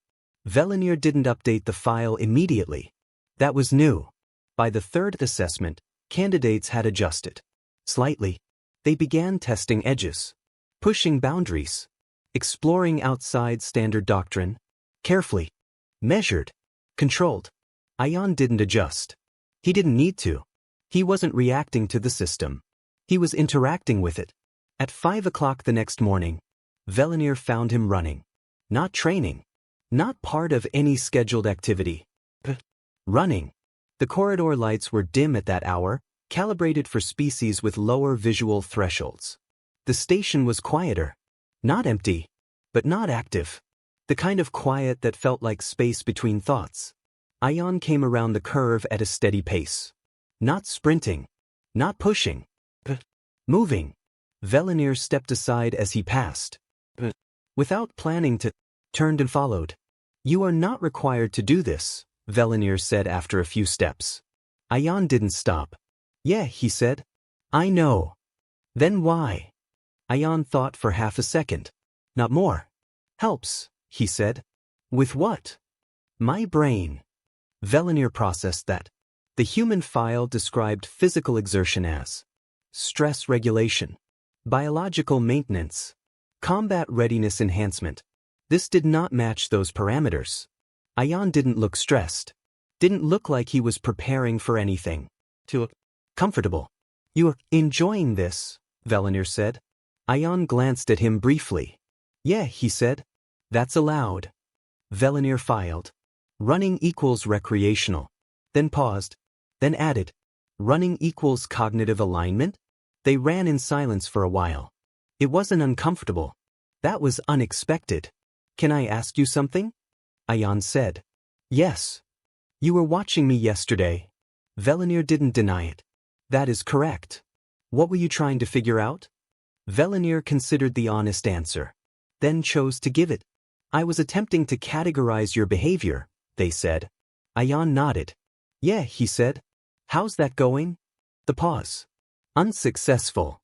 Velinir didn't update the file immediately. That was new. By the third assessment, candidates had adjusted. Slightly. They began testing edges. Pushing boundaries. Exploring outside standard doctrine. Carefully. Measured. Controlled. Ayan didn't adjust. He didn't need to. He wasn't reacting to the system. He was interacting with it. At 5 o'clock the next morning, Velinir found him running. Not training. Not part of any scheduled activity. Running. The corridor lights were dim at that hour, calibrated for species with lower visual thresholds. The station was quieter. Not empty, but not active. The kind of quiet that felt like space between thoughts. Ayan came around the curve at a steady pace. Not sprinting. Not pushing. Moving. Velinir stepped aside as he passed. Without planning to, turned and followed. You are not required to do this, Velinir said after a few steps. Ayan didn't stop. Yeah, he said. I know. Then why? Ayan thought for half a second. Not more. Helps, he said. With what? My brain. Velinir processed that. The human file described physical exertion as stress regulation, biological maintenance, combat readiness enhancement. This did not match those parameters. Ayan didn't look stressed. Didn't look like he was preparing for anything. Too comfortable. You're enjoying this, Velinir said. Ayan glanced at him briefly. Yeah, he said. That's allowed. Velinir filed. Running equals recreational. Then paused. Then added. Running equals cognitive alignment? They ran in silence for a while. It wasn't uncomfortable. That was unexpected. Can I ask you something? Ayan said. Yes. You were watching me yesterday. Velinir didn't deny it. That is correct. What were you trying to figure out? Velinir considered the honest answer. Then chose to give it. I was attempting to categorize your behavior, they said. Ayan nodded. Yeah, he said. How's that going? The pause. Unsuccessful.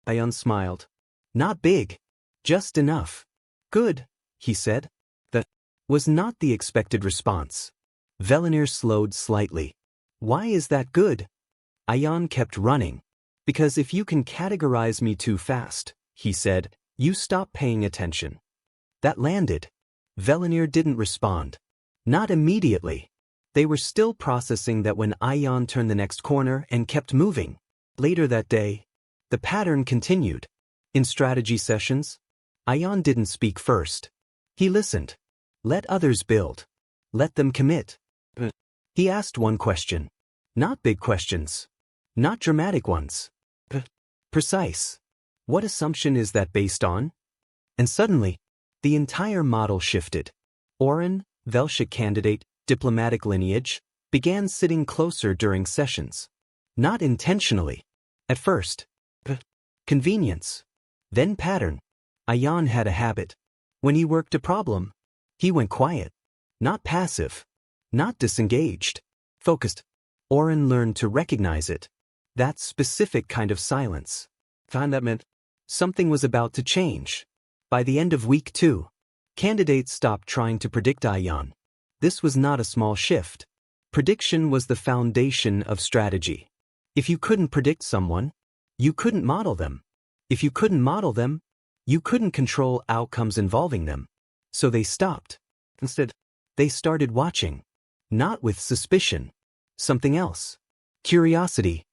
Ayan smiled. Not big. Just enough. Good, he said. That was not the expected response. Velinir slowed slightly. Why is that good? Ayan kept running. Because if you can categorize me too fast, he said, you stop paying attention. That landed. Velinir didn't respond. Not immediately. They were still processing that when Ayan turned the next corner and kept moving. Later that day, the pattern continued. In strategy sessions, Ayan didn't speak first. He listened. Let others build. Let them commit. He asked one question. Not big questions. Not dramatic ones. Precise. What assumption is that based on? And suddenly, the entire model shifted. Oren, Velshik candidate, diplomatic lineage, began sitting closer during sessions. Not intentionally. At first. Convenience. Then pattern. Ayan had a habit. When he worked a problem, he went quiet. Not passive. Not disengaged. Focused. Oren learned to recognize it. That specific kind of silence. Found that meant something was about to change. By the end of week 2, candidates stopped trying to predict Ayan. This was not a small shift. Prediction was the foundation of strategy. If you couldn't predict someone, you couldn't model them. If you couldn't model them, you couldn't control outcomes involving them. So they stopped. Instead, they started watching. Not with suspicion. Something else. Curiosity.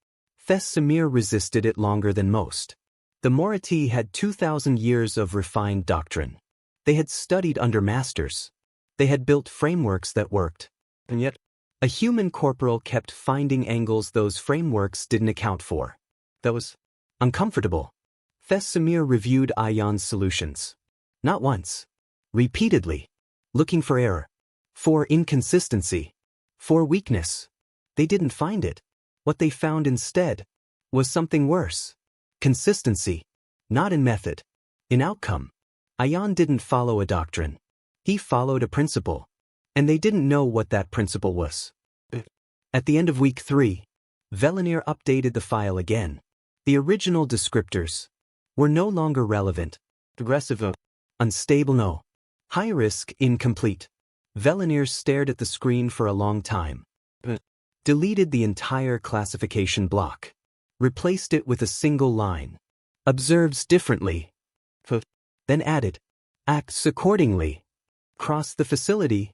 Samir resisted it longer than most. The Moiety had 2,000 years of refined doctrine. They had studied under masters. They had built frameworks that worked. And yet, a human corporal kept finding angles those frameworks didn't account for. That was uncomfortable. Samir reviewed Ayan's solutions. Not once. Repeatedly. Looking for error. For inconsistency. For weakness. They didn't find it. What they found instead was something worse. Consistency. Not in method. In outcome. Ayan didn't follow a doctrine. He followed a principle. And they didn't know what that principle was. At the end of week 3, Velinir updated the file again. The original descriptors were no longer relevant. Aggressive, unstable, no. High risk, incomplete. Velinir stared at the screen for a long time. Deleted the entire classification block. Replaced it with a single line. Observes differently. Then added, acts accordingly. Across the facility,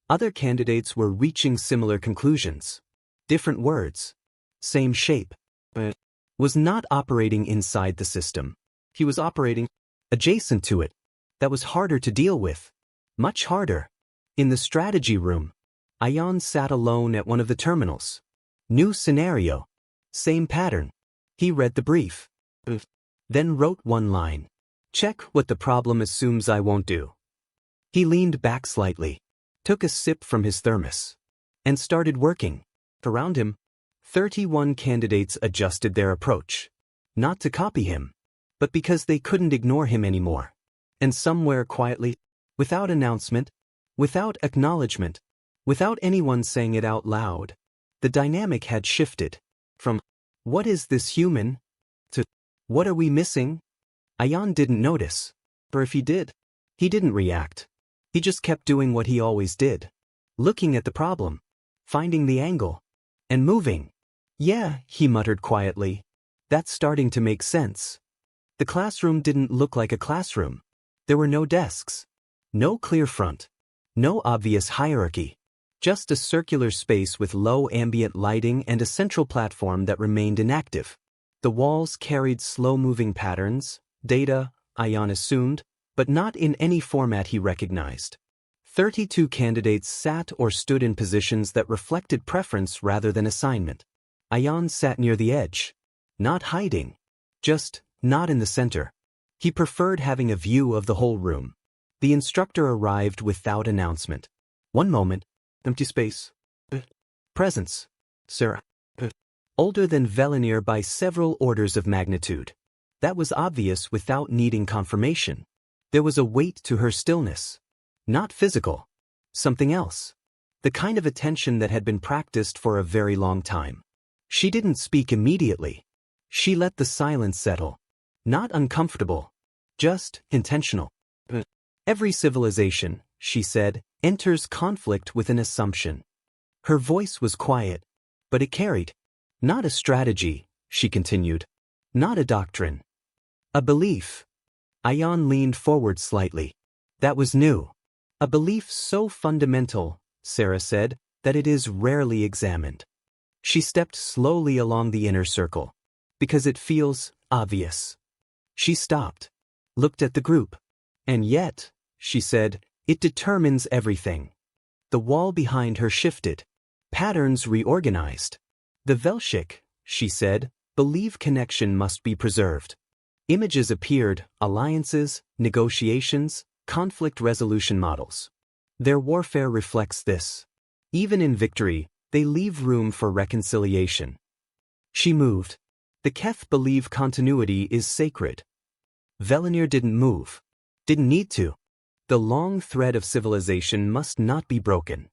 other candidates were reaching similar conclusions. Different words. Same shape. But was not operating inside the system. He was operating adjacent to it. That was harder to deal with. Much harder. In the strategy room, Ayan sat alone at one of the terminals. New scenario. Same pattern. He read the brief. Then wrote one line. Check what the problem assumes I won't do. He leaned back slightly, took a sip from his thermos, and started working. Around him, 31 candidates adjusted their approach. Not to copy him, but because they couldn't ignore him anymore. And somewhere quietly, without announcement, without acknowledgement, without anyone saying it out loud, the dynamic had shifted. From, what is this human? To, what are we missing? Ayan didn't notice. Or if he did, he didn't react. He just kept doing what he always did. Looking at the problem. Finding the angle. And moving. Yeah, he muttered quietly. That's starting to make sense. The classroom didn't look like a classroom. There were no desks. No clear front. No obvious hierarchy. Just a circular space with low ambient lighting and a central platform that remained inactive. The walls carried slow-moving patterns, data, Ayan assumed, but not in any format he recognized. 32 candidates sat or stood in positions that reflected preference rather than assignment. Ayan sat near the edge. Not hiding. Just not in the center. He preferred having a view of the whole room. The instructor arrived without announcement. One moment. Empty space. Presence. Sarah. Older than Velinir by several orders of magnitude. That was obvious without needing confirmation. There was a weight to her stillness. Not physical. Something else. The kind of attention that had been practiced for a very long time. She didn't speak immediately. She let the silence settle. Not uncomfortable. Just intentional. Every civilization, she said, enters conflict with an assumption. Her voice was quiet, but it carried. Not a strategy, she continued. Not a doctrine. A belief. Ayan leaned forward slightly. That was new. A belief so fundamental, Sarah said, that it is rarely examined. She stepped slowly along the inner circle. Because it feels obvious. She stopped. Looked at the group. And yet, she said, it determines everything. The wall behind her shifted. Patterns reorganized. The Velshik, she said, believe connection must be preserved. Images appeared, alliances, negotiations, conflict resolution models. Their warfare reflects this. Even in victory, they leave room for reconciliation. She moved. The Keth believe continuity is sacred. Velinir didn't move. Didn't need to. The long thread of civilization must not be broken.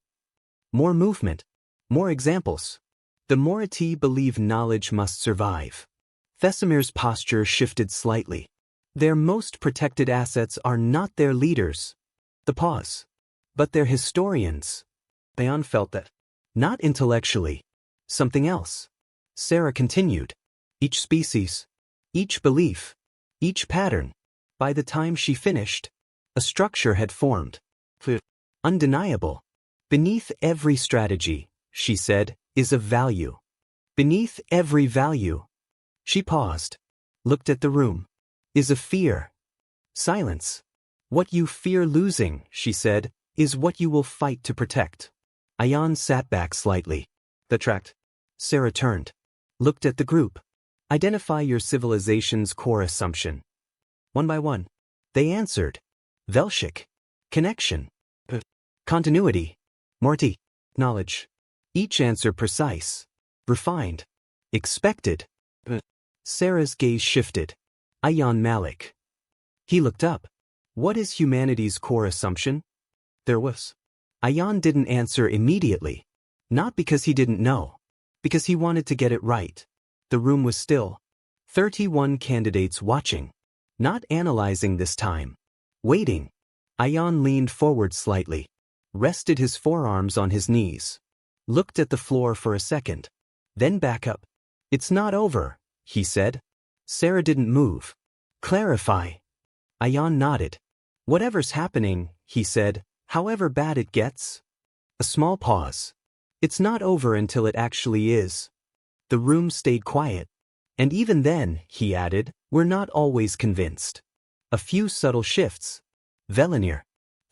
More movement. More examples. The Moiety believe knowledge must survive. Thesamir's posture shifted slightly. Their most protected assets are not their leaders. The pause. But their historians. Ayan felt that. Not intellectually. Something else. Sarah continued. Each species. Each belief. Each pattern. By the time she finished, a structure had formed. Undeniable. Beneath every strategy, she said, is a value. Beneath every value. She paused, looked at the room, is a fear. Silence. What you fear losing, she said, is what you will fight to protect. Ayan sat back slightly. The tract. Sarah turned, looked at the group. Identify your civilization's core assumption. One by one. They answered. Velshik. Connection. Continuity. Morty. Knowledge. Each answer precise. Refined. Expected. Sarah's gaze shifted. Ayan Malik. He looked up. What is humanity's core assumption? There was. Ayan didn't answer immediately. Not because he didn't know. Because he wanted to get it right. The room was still. 31 candidates watching. Not analyzing this time. Waiting. Ayan leaned forward slightly. Rested his forearms on his knees. Looked at the floor for a second. Then back up. It's not over, he said. Sarah didn't move. Clarify. Ayan nodded. Whatever's happening, he said, however bad it gets. A small pause. It's not over until it actually is. The room stayed quiet. And even then, he added, we're not always convinced. A few subtle shifts. Velinir.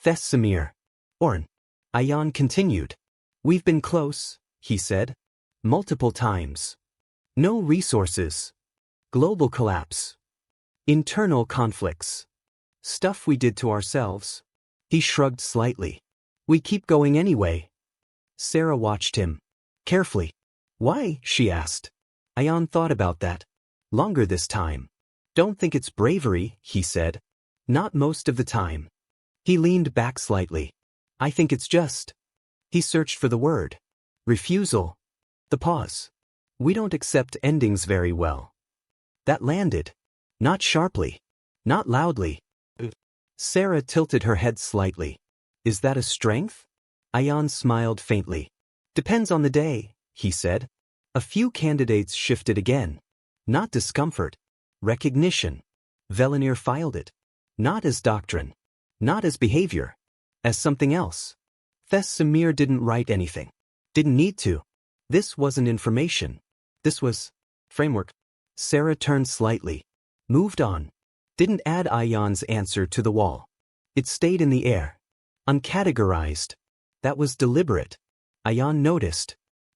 Thesamir. Orn. Ayan continued. We've been close, he said. Multiple times. No resources. Global collapse. Internal conflicts. Stuff we did to ourselves. He shrugged slightly. We keep going anyway. Sarah watched him. Carefully. Why? She asked. Ayan thought about that. Longer this time. Don't think it's bravery, he said. Not most of the time. He leaned back slightly. I think it's just. He searched for the word. Refusal. The pause. We don't accept endings very well. That landed. Not sharply. Not loudly. Sarah tilted her head slightly. Is that a strength? Ayan smiled faintly. Depends on the day, he said. A few candidates shifted again. Not discomfort. Recognition. Velinir filed it. Not as doctrine. Not as behavior. As something else. Thesamir didn't write anything. Didn't need to. This wasn't information. This was framework. Sarah turned slightly. Moved on. Didn't add Ayan's answer to the wall. It stayed in the air. Uncategorized. That was deliberate. Ayan noticed.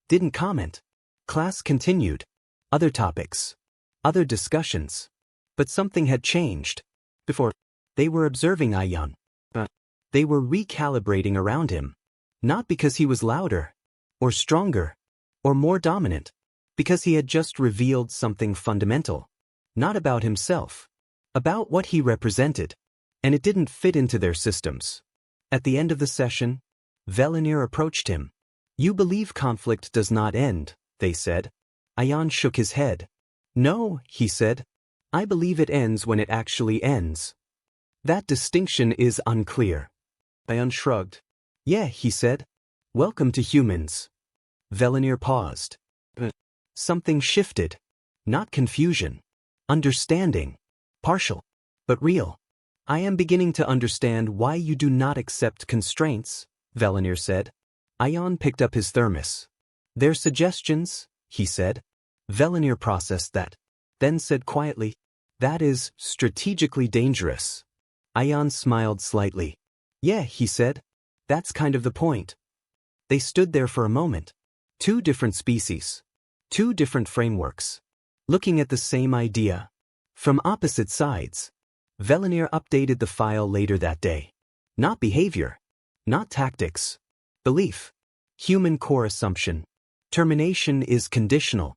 Didn't comment. Class continued. Other topics. Other discussions. But something had changed. Before, they were observing Ayan. But they were recalibrating around him. Not because he was louder, or stronger, or more dominant. Because he had just revealed something fundamental. Not about himself. About what he represented. And it didn't fit into their systems. At the end of the session, Velinir approached him. You believe conflict does not end, they said. Ayan shook his head. No, he said. I believe it ends when it actually ends. That distinction is unclear. Ayan shrugged. Yeah, he said. Welcome to humans. Velinir paused. Something shifted. Not confusion. Understanding. Partial. But real. I am beginning to understand why you do not accept constraints, Velinir said. Ayan picked up his thermos. Their suggestions, he said. Velinir processed that. Then said quietly, that is strategically dangerous. Ayan smiled slightly. Yeah, he said. That's kind of the point. They stood there for a moment. Two different species. Two different frameworks. Looking at the same idea. From opposite sides. Velinir updated the file later that day. Not behavior. Not tactics. Belief. Human core assumption. Termination is conditional.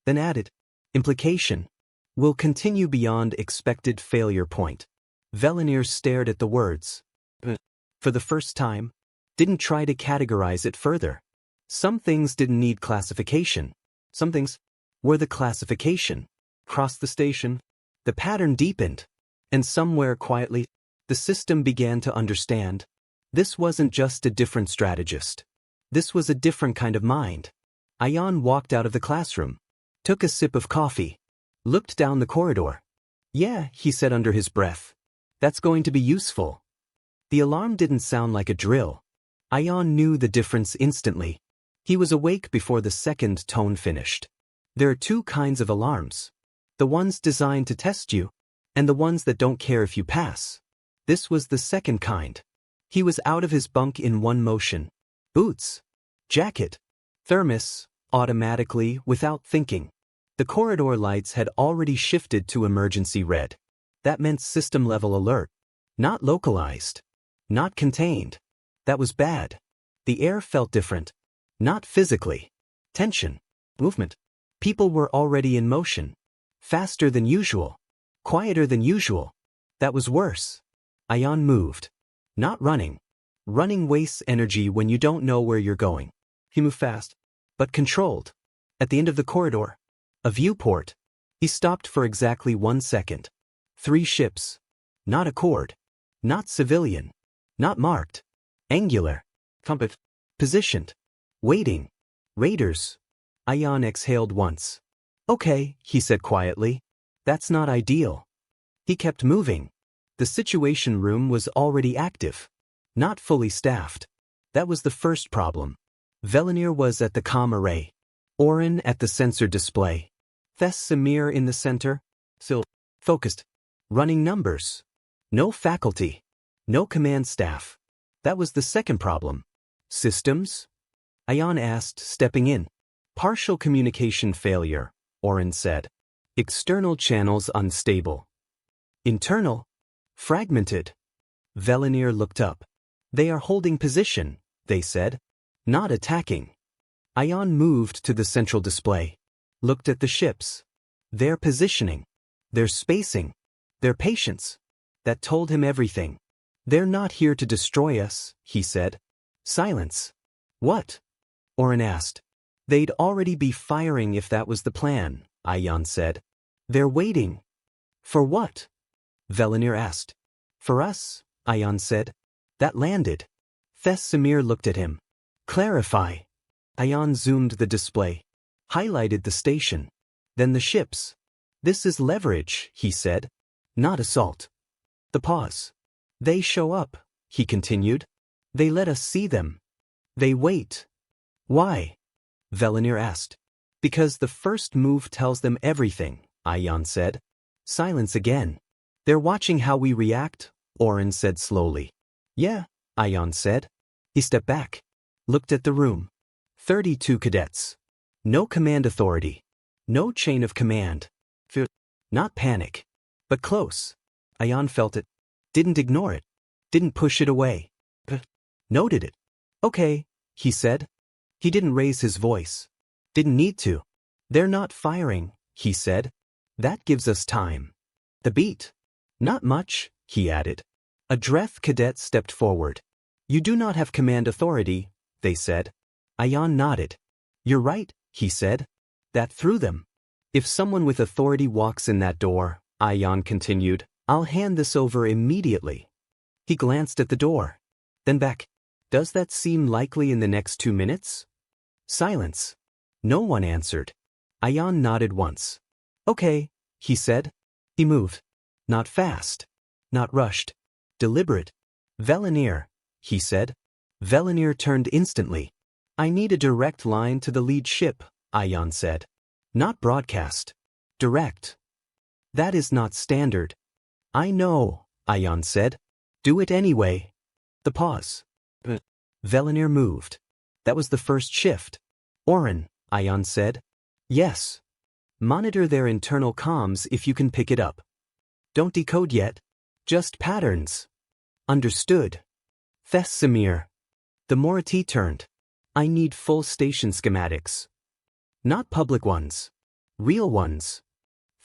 Then added. Implication. Will continue beyond expected failure point. Velinir stared at the words. For the first time. Didn't try to categorize it further. Some things didn't need classification. Some things were the classification. Crossed the station. The pattern deepened. And somewhere quietly, the system began to understand. This wasn't just a different strategist. This was a different kind of mind. Ayan walked out of the classroom. Took a sip of coffee. Looked down the corridor. Yeah, he said under his breath. That's going to be useful. The alarm didn't sound like a drill. Ayan knew the difference instantly. He was awake before the second tone finished. There are two kinds of alarms. The ones designed to test you, and the ones that don't care if you pass. This was the second kind. He was out of his bunk in one motion. Boots, jacket, thermos, automatically, without thinking. The corridor lights had already shifted to emergency red. That meant system-level alert. Not localized. Not contained. That was bad. The air felt different. Not physically. Tension. Movement. People were already in motion. Faster than usual. Quieter than usual. That was worse. Ayan moved. Not running. Running wastes energy when you don't know where you're going. He moved fast, but controlled. At the end of the corridor, a viewport. He stopped for exactly 1 second. 3 ships. Not accord. Not civilian. Not marked. Angular. Compass. Positioned. Waiting. Raiders. Ayan exhaled once. Okay, he said quietly. That's not ideal. He kept moving. The situation room was already active. Not fully staffed. That was the first problem. Velinir was at the comm array. Oren at the sensor display. Samir in the center. Still focused. Running numbers. No faculty. No command staff. That was the second problem. Systems? Ayan asked, stepping in. Partial communication failure, Oren said. External channels unstable. Internal? Fragmented. Velinir looked up. They are holding position, they said. Not attacking. Ayan moved to the central display. Looked at the ships. Their positioning. Their spacing. Their patience. That told him everything. They're not here to destroy us, he said. Silence. What? Oren asked. They'd already be firing if that was the plan, Ayan said. They're waiting. For what? Velinir asked. For us, Ayan said. That landed. Samir looked at him. Clarify. Ayan zoomed the display. Highlighted the station. Then the ships. This is leverage, he said. Not assault. The pause. They show up, he continued. They let us see them. They wait. Why? Velinir asked. Because the first move tells them everything, Ayan said. Silence again. They're watching how we react, Oren said slowly. Yeah, Ayan said. He stepped back. Looked at the room. 32 cadets. No command authority. No chain of command. Not panic. But close. Ayan felt it. Didn't ignore it. Didn't push it away. Noted it. Okay, he said. He didn't raise his voice. Didn't need to. They're not firing, he said. That gives us time. The beat. Not much, he added. A Dreth cadet stepped forward. You do not have command authority, they said. Ayan nodded. You're right, he said. That threw them. If someone with authority walks in that door, Ayan continued, I'll hand this over immediately. He glanced at the door. Then back. Does that seem likely in the next 2 minutes? Silence. No one answered. Ayan nodded once. Okay, he said. He moved. Not fast. Not rushed. Deliberate. Velinir, he said. Velinir turned instantly. I need a direct line to the lead ship, Ayan said. Not broadcast. Direct. That is not standard. I know, Ayan said. Do it anyway. The pause. Velinir moved. That was the first shift. Oren, Ayan said. Yes. Monitor their internal comms if you can pick it up. Don't decode yet. Just patterns. Understood. Samir. The Morati turned. I need full station schematics. Not public ones. Real ones.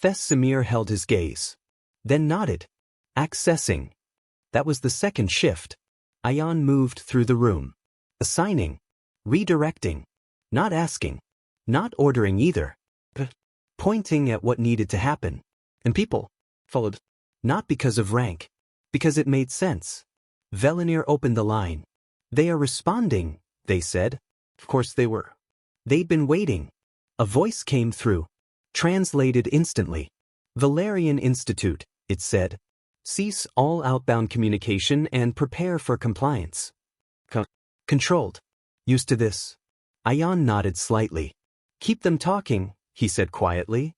Samir held his gaze. Then nodded. Accessing. That was the second shift. Ayan moved through the room. Assigning. Redirecting. Not asking. Not ordering either. Pointing at what needed to happen. And people followed. Not because of rank. Because it made sense. Velinir opened the line. They are responding, they said. Of course they were. They'd been waiting. A voice came through. Translated instantly. Valerian Institute, it said. Cease all outbound communication and prepare for compliance. Controlled. Used to this. Ayan nodded slightly. Keep them talking, he said quietly.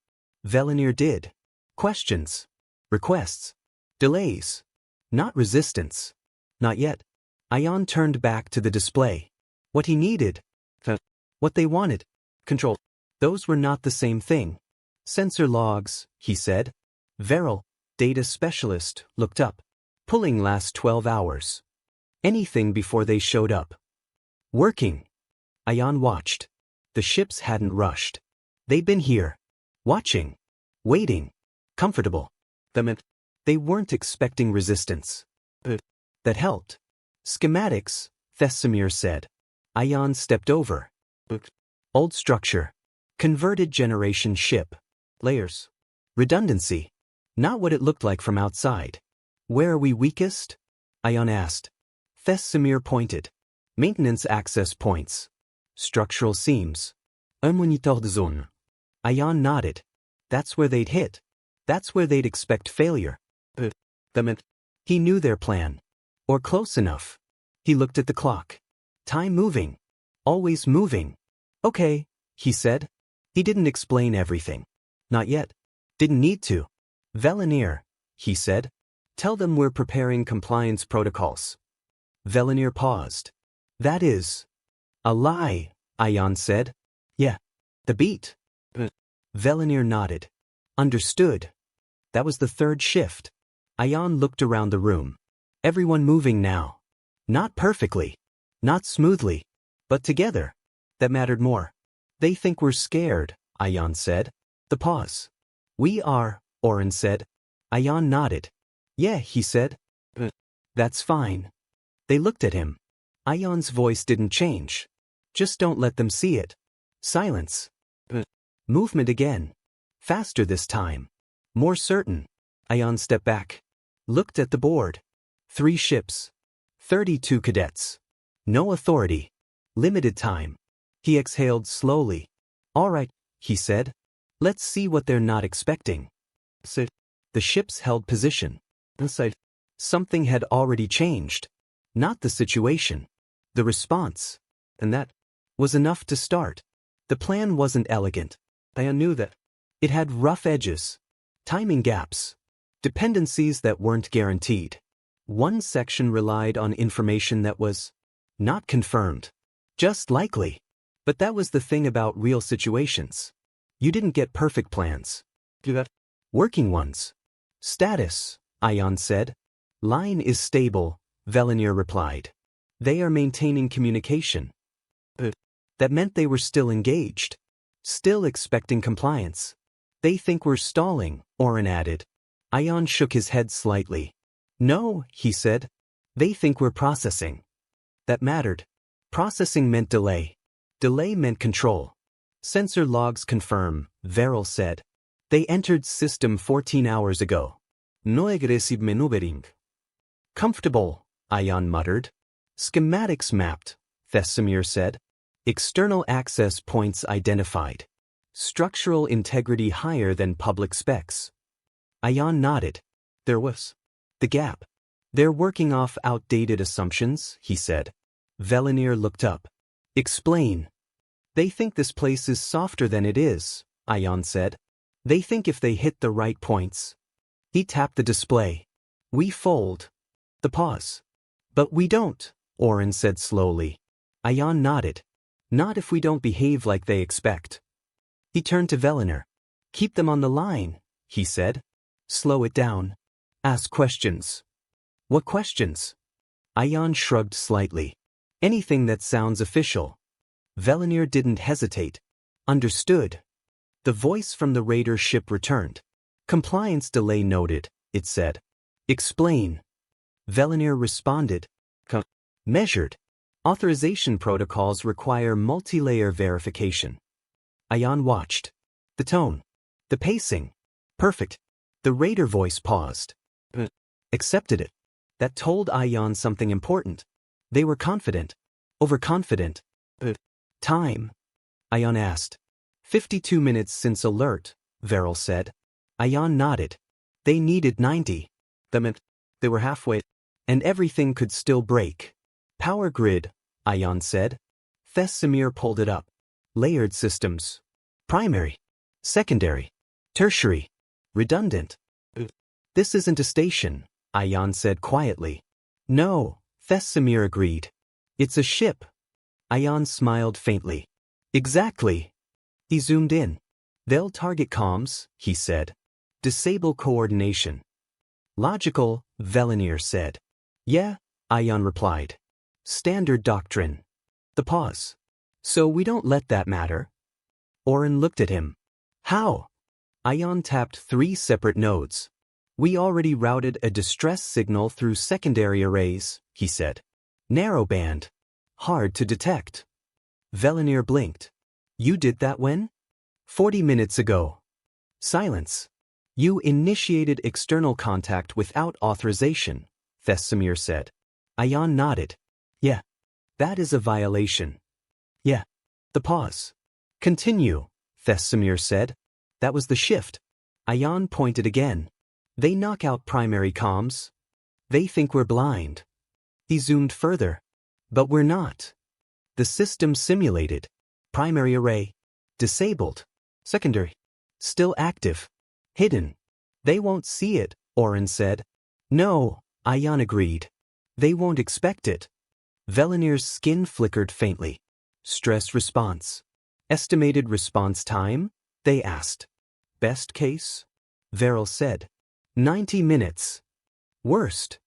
Velinir did. Questions. Requests. Delays. Not resistance. Not yet. Ayan turned back to the display. What he needed. What they wanted. Control. Those were not the same thing. Sensor logs, he said. Veril, data specialist, looked up. Pulling last 12 hours. Anything before they showed up. Working. Ayan watched. The ships hadn't rushed. They'd been here. Watching. Waiting. Comfortable. They weren't expecting resistance. That helped. Schematics, Thesamir said. Ayan stepped over. Old structure. Converted generation ship. Layers. Redundancy. Not what it looked like from outside. Where are we weakest? Ayan asked. Thesamir pointed. Maintenance access points. Structural seams. Un moniteur de zone. Ayan nodded. That's where they'd hit. That's where they'd expect failure. He knew their plan. Or close enough. He looked at the clock. Time moving. Always moving. Okay, he said. He didn't explain everything. Not yet. Didn't need to. Velinir, he said. Tell them we're preparing compliance protocols. Velinir paused. That is a lie, Ayan said. Yeah. The beat. Velinir nodded. Understood. That was the third shift. Ayan looked around the room. Everyone moving now. Not perfectly. Not smoothly. But together. That mattered more. They think we're scared, Ayan said. The pause. We are, Oren said. Ayan nodded. Yeah, he said. That's fine. They looked at him. Ayan's voice didn't change. Just don't let them see it. Silence. Movement again. Faster this time. More certain. Ayan stepped back. Looked at the board. 3 ships. 32 cadets. No authority. Limited time. He exhaled slowly. All right, he said. Let's see what they're not expecting. So, the ships held position. Inside. Something had already changed. Not the situation. The response. And that was enough to start. The plan wasn't elegant. Ayan knew that. It had rough edges. Timing gaps. Dependencies that weren't guaranteed. One section relied on information that was not confirmed. Just likely. But that was the thing about real situations. You didn't get perfect plans. You got working ones. Status, Ayan said. Line is stable, Velinir replied. They are maintaining communication. That meant they were still engaged. Still expecting compliance. They think we're stalling, Oren added. Ayan shook his head slightly. No, he said. They think we're processing. That mattered. Processing meant delay. Delay meant control. Sensor logs confirm, Veril said. They entered system 14 hours ago. No aggressive maneuvering. Comfortable, Ayan muttered. Schematics mapped, Thesamir said. External access points identified. Structural integrity higher than public specs. Ayan nodded. There was the gap. They're working off outdated assumptions, he said. Velinir looked up. Explain. They think this place is softer than it is, Ayan said. They think if they hit the right points. He tapped the display. We fold. The pause. But we don't, Oren said slowly. Ayan nodded. Not if we don't behave like they expect. He turned to Velinir. Keep them on the line, he said. Slow it down. Ask questions. What questions? Ayan shrugged slightly. Anything that sounds official. Velinir didn't hesitate. Understood. The voice from the raider ship returned. Compliance delay noted, it said. Explain. Velinir responded. Measured. Authorization protocols require multi-layer verification. Ayan watched. The tone. The pacing. Perfect. The raider voice paused. Accepted it. That told Ayan something important. They were confident. Overconfident. Time? Ayan asked. 52 minutes since alert, Veril said. Ayan nodded. They needed 90. That meant they were halfway. And everything could still break. Power grid, Ayan said. Samir pulled it up. Layered systems. Primary. Secondary. Tertiary. Redundant. This isn't a station, Ayan said quietly. No, Samir agreed. It's a ship. Ayan smiled faintly. Exactly. He zoomed in. They'll target comms, he said. Disable coordination. Logical, Velinir said. Yeah, Ayan replied. Standard doctrine. The pause. So we don't let that matter? Oren looked at him. How? Ayan tapped 3 separate nodes. We already routed a distress signal through secondary arrays, he said. Narrowband. Hard to detect. Velinir blinked. You did that when? 40 minutes ago. Silence. You initiated external contact without authorization, Samir said. Ayan nodded. Yeah. That is a violation. Yeah. The pause. Continue, Samir said. That was the shift. Ayan pointed again. They knock out primary comms. They think we're blind. He zoomed further. But we're not. The system simulated. Primary array. Disabled. Secondary. Still active. Hidden. They won't see it, Oren said. No, Ayan agreed. They won't expect it. Velinir's skin flickered faintly. Stress response. Estimated response time? They asked. Best case? Veril said. 90 minutes. Worst.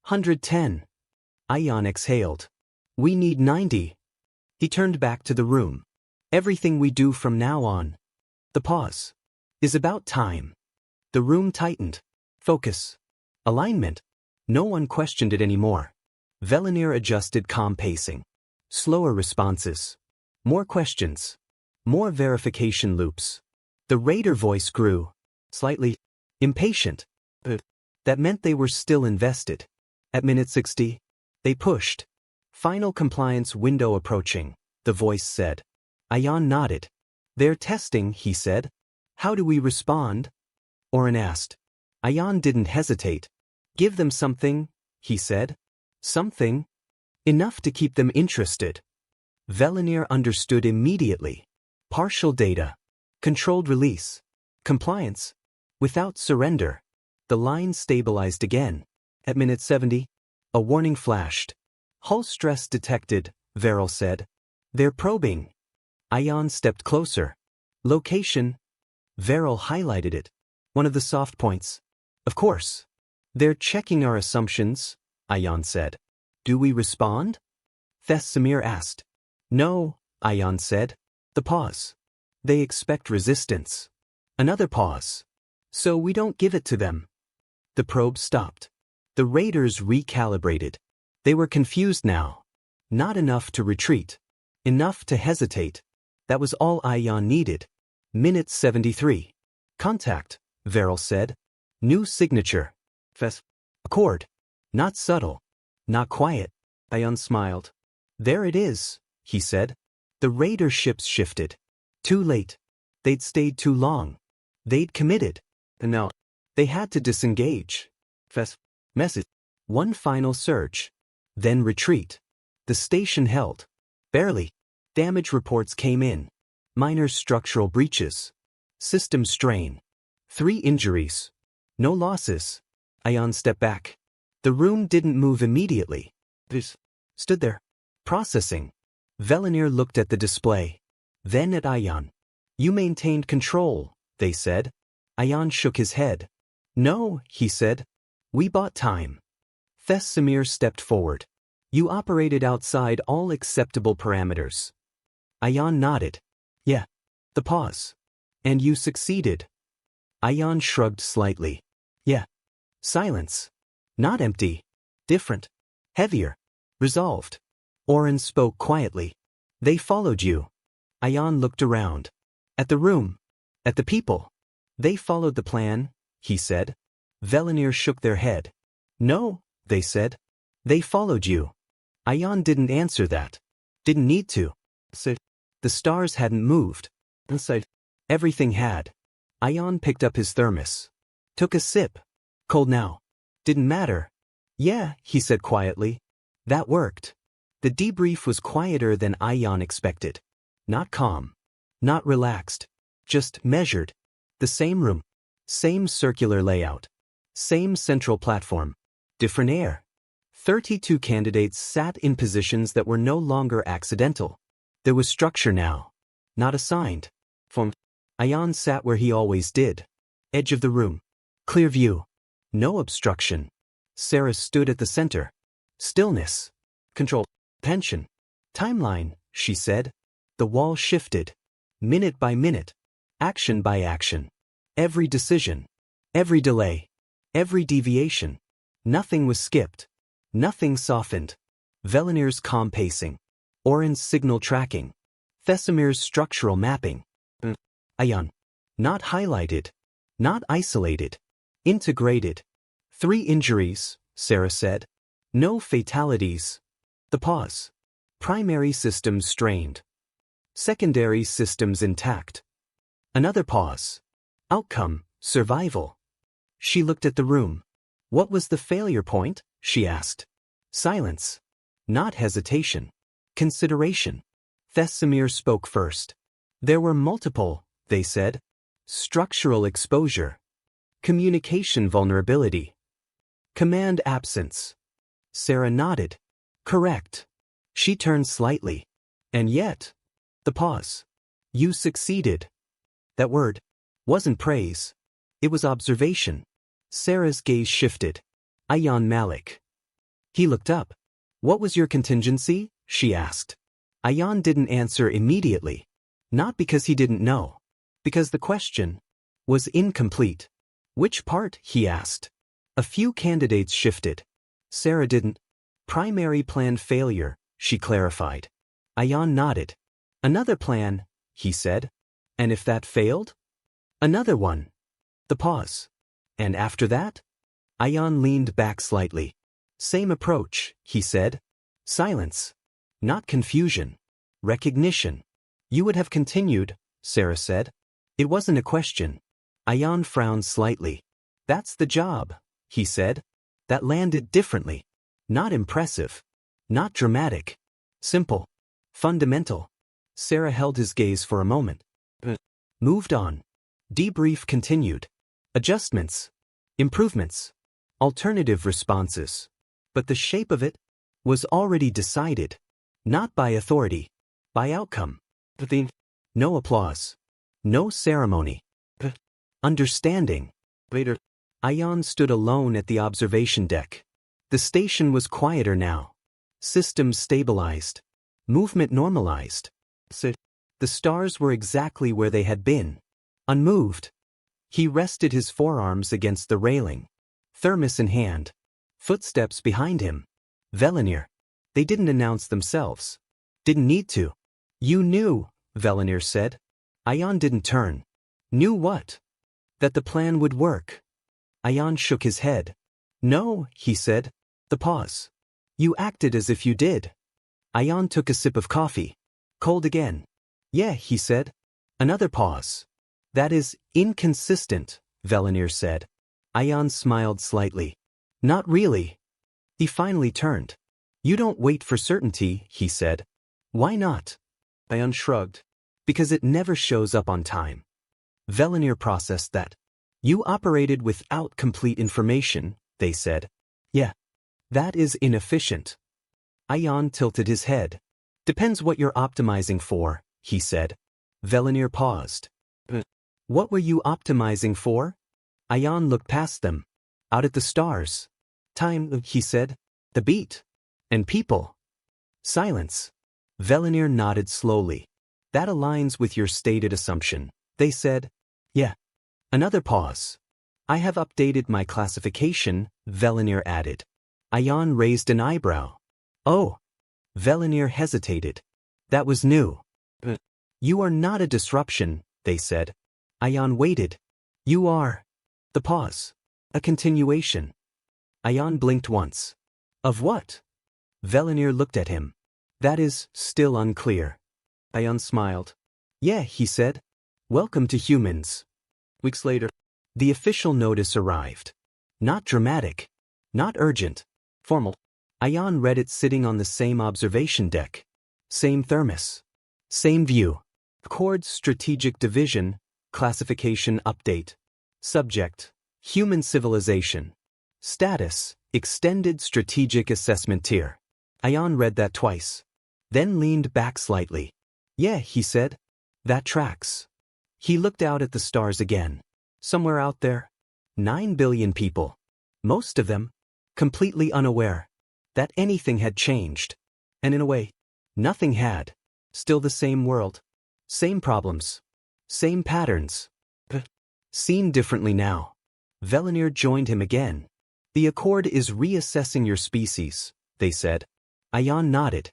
110. Ayan exhaled. We need 90. He turned back to the room. Everything we do from now on. The pause. Is about time. The room tightened. Focus. Alignment. No one questioned it anymore. Velinir adjusted comm pacing. Slower responses. More questions. More verification loops. The raider voice grew. Slightly impatient. That meant they were still invested. At minute 60, they pushed. Final compliance window approaching, the voice said. Ayan nodded. They're testing, he said. How do we respond? Oren asked. Ayan didn't hesitate. Give them something, he said. Something. Enough to keep them interested. Velinir understood immediately. Partial data. Controlled release. Compliance. Without surrender. The line stabilized again. At minute 70, a warning flashed. Hull stress detected, Veril said. They're probing. Ayan stepped closer. Location. Veril highlighted it. One of the soft points. Of course. They're checking our assumptions, Ayan said. Do we respond? Samir asked. No, Ayan said. The pause. They expect resistance. Another pause. So we don't give it to them. The probe stopped. The raiders recalibrated. They were confused now. Not enough to retreat. Enough to hesitate. That was all Ayan needed. Minute 73. Contact, Veril said. New signature. Accord. Not subtle. Not quiet. Ayan smiled. There it is, he said. The raider ships shifted. Too late. They'd stayed too long. They'd committed. And now, they had to disengage. Message. One final search. Then retreat. The station held. Barely. Damage reports came in. Minor structural breaches. System strain. 3 injuries. No losses. Ayan stepped back. The room didn't move immediately. Stood there. Processing. Velinir looked at the display. Then at Ayan. You maintained control, they said. Ayan shook his head. No, he said. We bought time. Samir stepped forward. You operated outside all acceptable parameters. Ayan nodded. Yeah. The pause. And you succeeded. Ayan shrugged slightly. Yeah. Silence. Not empty. Different. Heavier. Resolved. Oren spoke quietly. They followed you. Ayan looked around. At the room. At the people. They followed the plan, he said. Velinir shook their head. No, they said. They followed you. Ayan didn't answer that. Didn't need to. The stars hadn't moved. Everything had. Ayan picked up his thermos. Took a sip. Cold now. Didn't matter. Yeah, he said quietly. That worked. The debrief was quieter than Ayan expected. Not calm. Not relaxed. Just measured. The same room. Same circular layout. Same central platform. Different air. 32 candidates sat in positions that were no longer accidental. There was structure now. Not assigned. Ayan sat where he always did. Edge of the room. Clear view. No obstruction. Sarah stood at the center. Stillness. Control. Tension. Timeline, she said. The wall shifted. Minute by minute. Action by action. Every decision. Every delay. Every deviation. Nothing was skipped. Nothing softened. Velineur's calm pacing. Oren's signal tracking. Thesamir's structural mapping. Ayan. Not highlighted. Not isolated. Integrated. 3 injuries, Sarah said. No fatalities. The pause. Primary systems strained. Secondary systems intact. Another pause. Outcome, survival. She looked at the room. What was the failure point? She asked. Silence. Not hesitation. Consideration. Thesamir spoke first. There were multiple, they said. Structural exposure. Communication vulnerability. Command absence. Sarah nodded. Correct. She turned slightly. And yet. The pause. You succeeded. That word wasn't praise. It was observation. Sarah's gaze shifted. Ayan Malik. He looked up. What was your contingency? She asked. Ayan didn't answer immediately. Not because he didn't know. Because the question was incomplete. Which part? He asked. A few candidates shifted. Sarah didn't. Primary plan failure, she clarified. Ayan nodded. Another plan, he said. And if that failed? Another one. The pause. And after that? Ayan leaned back slightly. Same approach, he said. Silence. Not confusion. Recognition. You would have continued, Sarah said. It wasn't a question. Ayan frowned slightly. That's the job, he said. That landed differently. Not impressive. Not dramatic. Simple. Fundamental. Sarah held his gaze for a moment. Moved on. Debrief continued. Adjustments. Improvements. Alternative responses. But the shape of it was already decided. Not by authority. By outcome. No applause. No ceremony. Understanding. Later. Ayan stood alone at the observation deck. The station was quieter now. Systems stabilized. Movement normalized. The stars were exactly where they had been. Unmoved. He rested his forearms against the railing. Thermos in hand. Footsteps behind him. Velineur. They didn't announce themselves. Didn't need to. You knew, Velineur said. Ayan didn't turn. Knew what? That the plan would work. Ayan shook his head. No, he said. The pause. You acted as if you did. Ayan took a sip of coffee. Cold again. Yeah, he said. Another pause. That is inconsistent, Velineur said. Ayan smiled slightly. Not really. He finally turned. You don't wait for certainty, he said. Why not? Ayan shrugged. Because it never shows up on time. Velineur processed that. You operated without complete information, they said. Yeah. That is inefficient. Ayan tilted his head. Depends what you're optimizing for, he said. Velineur paused. What were you optimizing for? Ayan looked past them. Out at the stars. Time, he said. The beat. And people. Silence. Velineur nodded slowly. That aligns with your stated assumption, they said. Yeah. Another pause. I have updated my classification, Velineur added. Ayan raised an eyebrow. Oh. Velineur hesitated. That was new. You are not a disruption, they said. Ayan waited. You are. The pause. A continuation. Ayan blinked once. Of what? Velineur looked at him. That is still unclear. Ayan smiled. Yeah, he said. Welcome to humans. Weeks later, the official notice arrived. Not dramatic. Not urgent. Formal. Ayan read it sitting on the same observation deck. Same thermos. Same view. Chord's strategic division, classification update. Subject: human civilization. Status: extended strategic assessment tier. Ayan read that twice. Then leaned back slightly. Yeah, he said. That tracks. He looked out at the stars again. Somewhere out there, 9 billion people. Most of them, completely unaware that anything had changed. And in a way, nothing had. Still the same world. Same problems. Same patterns. Seen differently now. Velinir joined him again. The Accord is reassessing your species, they said. Ayan nodded.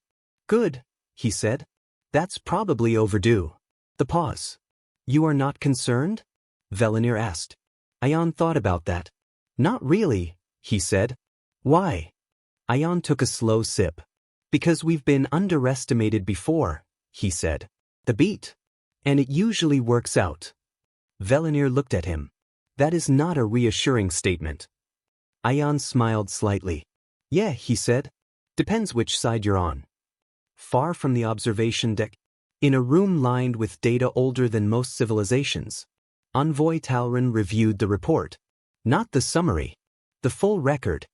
Good, he said. That's probably overdue. The pause. You are not concerned? Velinir asked. Ayan thought about that. Not really, he said. Why? Ayan took a slow sip. Because we've been underestimated before, he said. The beat. And it usually works out. Velinir looked at him. That is not a reassuring statement. Ayan smiled slightly. Yeah, he said. Depends which side you're on. Far from the observation deck, in a room lined with data older than most civilizations, Envoy Talrin reviewed the report. Not the summary. The full record.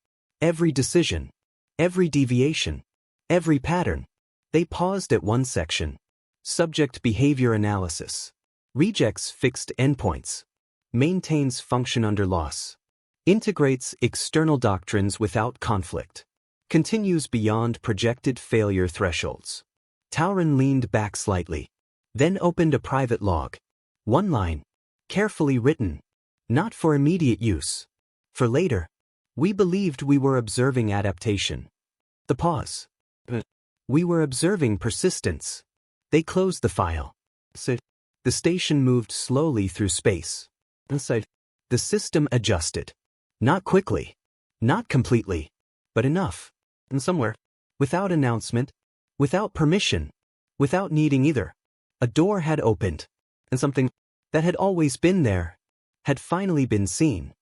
Every decision. Every deviation. Every pattern. They paused at one section. Subject behavior analysis. Rejects fixed endpoints. Maintains function under loss. Integrates external doctrines without conflict. Continues beyond projected failure thresholds. Talrin leaned back slightly. Then opened a private log. One line. Carefully written. Not for immediate use. For later. We believed we were observing adaptation. The pause. We were observing persistence. They closed the file. The station moved slowly through space. The system adjusted. Not quickly. Not completely. But enough. And somewhere. Without announcement. Without permission. Without needing either. A door had opened. And something that had always been there had finally been seen.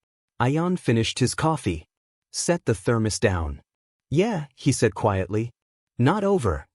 Ayan finished his coffee. Set the thermos down. Yeah, he said quietly. Not over.